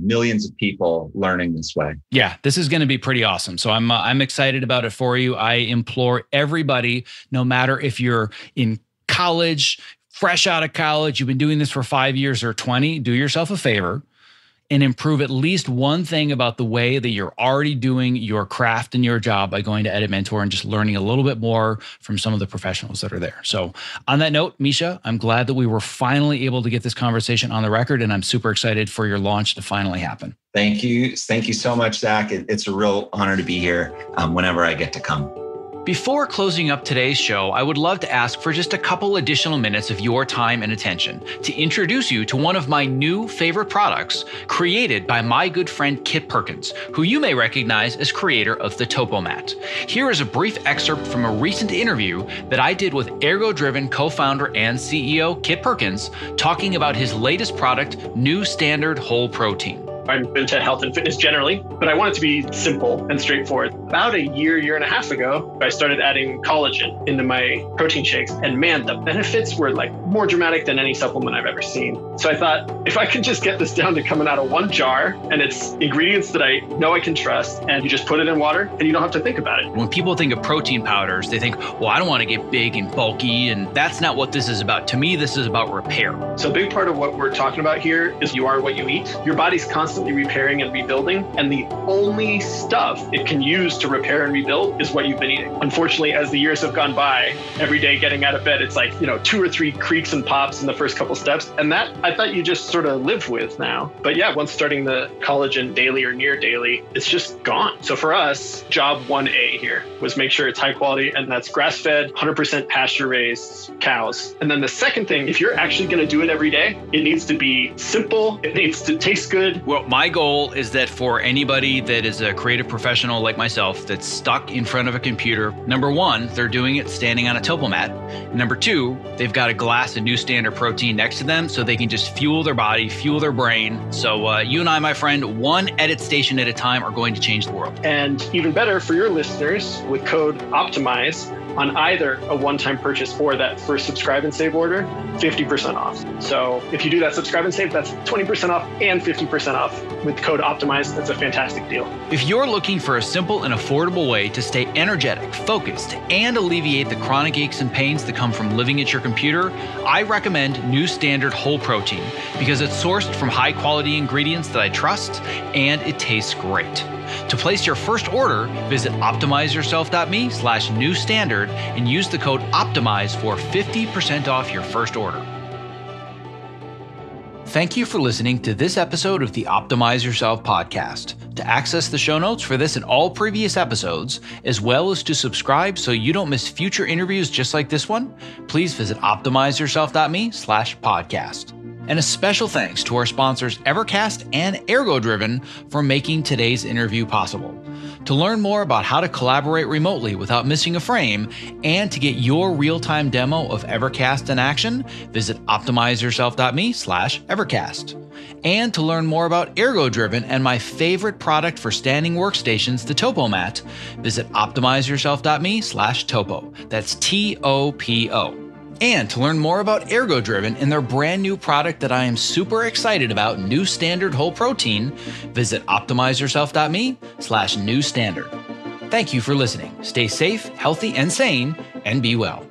millions of people learning this way. Yeah, this is going to be pretty awesome. So I'm excited about it for you. I implore everybody, no matter if you're in college, fresh out of college, you've been doing this for 5 years or 20, do yourself a favor and improve at least one thing about the way that you're already doing your craft and your job by going to EditMentor and just learning a little bit more from some of the professionals that are there. So on that note, Misha, I'm glad that we were finally able to get this conversation on the record, and I'm super excited for your launch to finally happen. Thank you. Thank you so much, Zach. It's a real honor to be here whenever I get to come. Before closing up today's show, I would love to ask for just a couple additional minutes of your time and attention to introduce you to one of my new favorite products created by my good friend Kit Perkins, who you may recognize as creator of the Topomat. Here is a brief excerpt from a recent interview that I did with Ergo-Driven co-founder and CEO Kit Perkins, talking about his latest product, New Standard Whole Protein. I'm into health and fitness generally, but I want it to be simple and straightforward. About a year and a half ago, I started adding collagen into my protein shakes. And man, the benefits were like more dramatic than any supplement I've ever seen. So I thought, if I could just get this down to coming out of one jar and it's ingredients that I know I can trust, and you just put it in water and you don't have to think about it. When people think of protein powders, they think, well, I don't want to get big and bulky. And that's not what this is about. To me, this is about repair. So a big part of what we're talking about here is you are what you eat. Your body's constantly repairing and rebuilding, and the only stuff it can use to repair and rebuild is what you've been eating. Unfortunately, as the years have gone by, every day getting out of bed, it's like, 2 or 3 creaks and pops in the first couple steps. And that I thought you just sort of lived with now. But yeah, once starting the collagen daily or near daily, it's just gone. So for us, job 1A here was make sure it's high quality, and that's grass-fed, 100% pasture-raised cows. And then the second thing, if you're actually going to do it every day, it needs to be simple. It needs to taste good. Well, my goal is that for anybody that is a creative professional like myself that's stuck in front of a computer, number one, they're doing it standing on a Topomat. Number two, they've got a glass of New Standard protein next to them so they can just fuel their body, fuel their brain. So you and I, my friend, one edit station at a time are going to change the world. And even better for your listeners, with code OPTIMIZE, on either a one-time purchase or that first subscribe and save order, 50% off. So if you do that subscribe and save, that's 20% off and 50% off with code OPTIMIZE. That's a fantastic deal. If you're looking for a simple and affordable way to stay energetic, focused, and alleviate the chronic aches and pains that come from living at your computer, I recommend New Standard Whole Protein because it's sourced from high-quality ingredients that I trust, and it tastes great. To place your first order, visit optimizeyourself.me/newstandard and use the code OPTIMIZE for 50% off your first order. Thank you for listening to this episode of the Optimize Yourself podcast. To access the show notes for this and all previous episodes, as well as to subscribe so you don't miss future interviews just like this one, please visit optimizeyourself.me/podcast. And a special thanks to our sponsors Evercast and Ergo-Driven for making today's interview possible. To learn more about how to collaborate remotely without missing a frame and to get your real-time demo of Evercast in action, visit optimizeyourself.me/Evercast. And to learn more about Ergo-Driven and my favorite product for standing workstations, the Topomat, visit optimizeyourself.me/Topo. That's TOPO. And to learn more about Ergo-Driven and their brand new product that I am super excited about, New Standard Whole Protein, visit optimizeyourself.me/newstandard. Thank you for listening. Stay safe, healthy, and sane, and be well.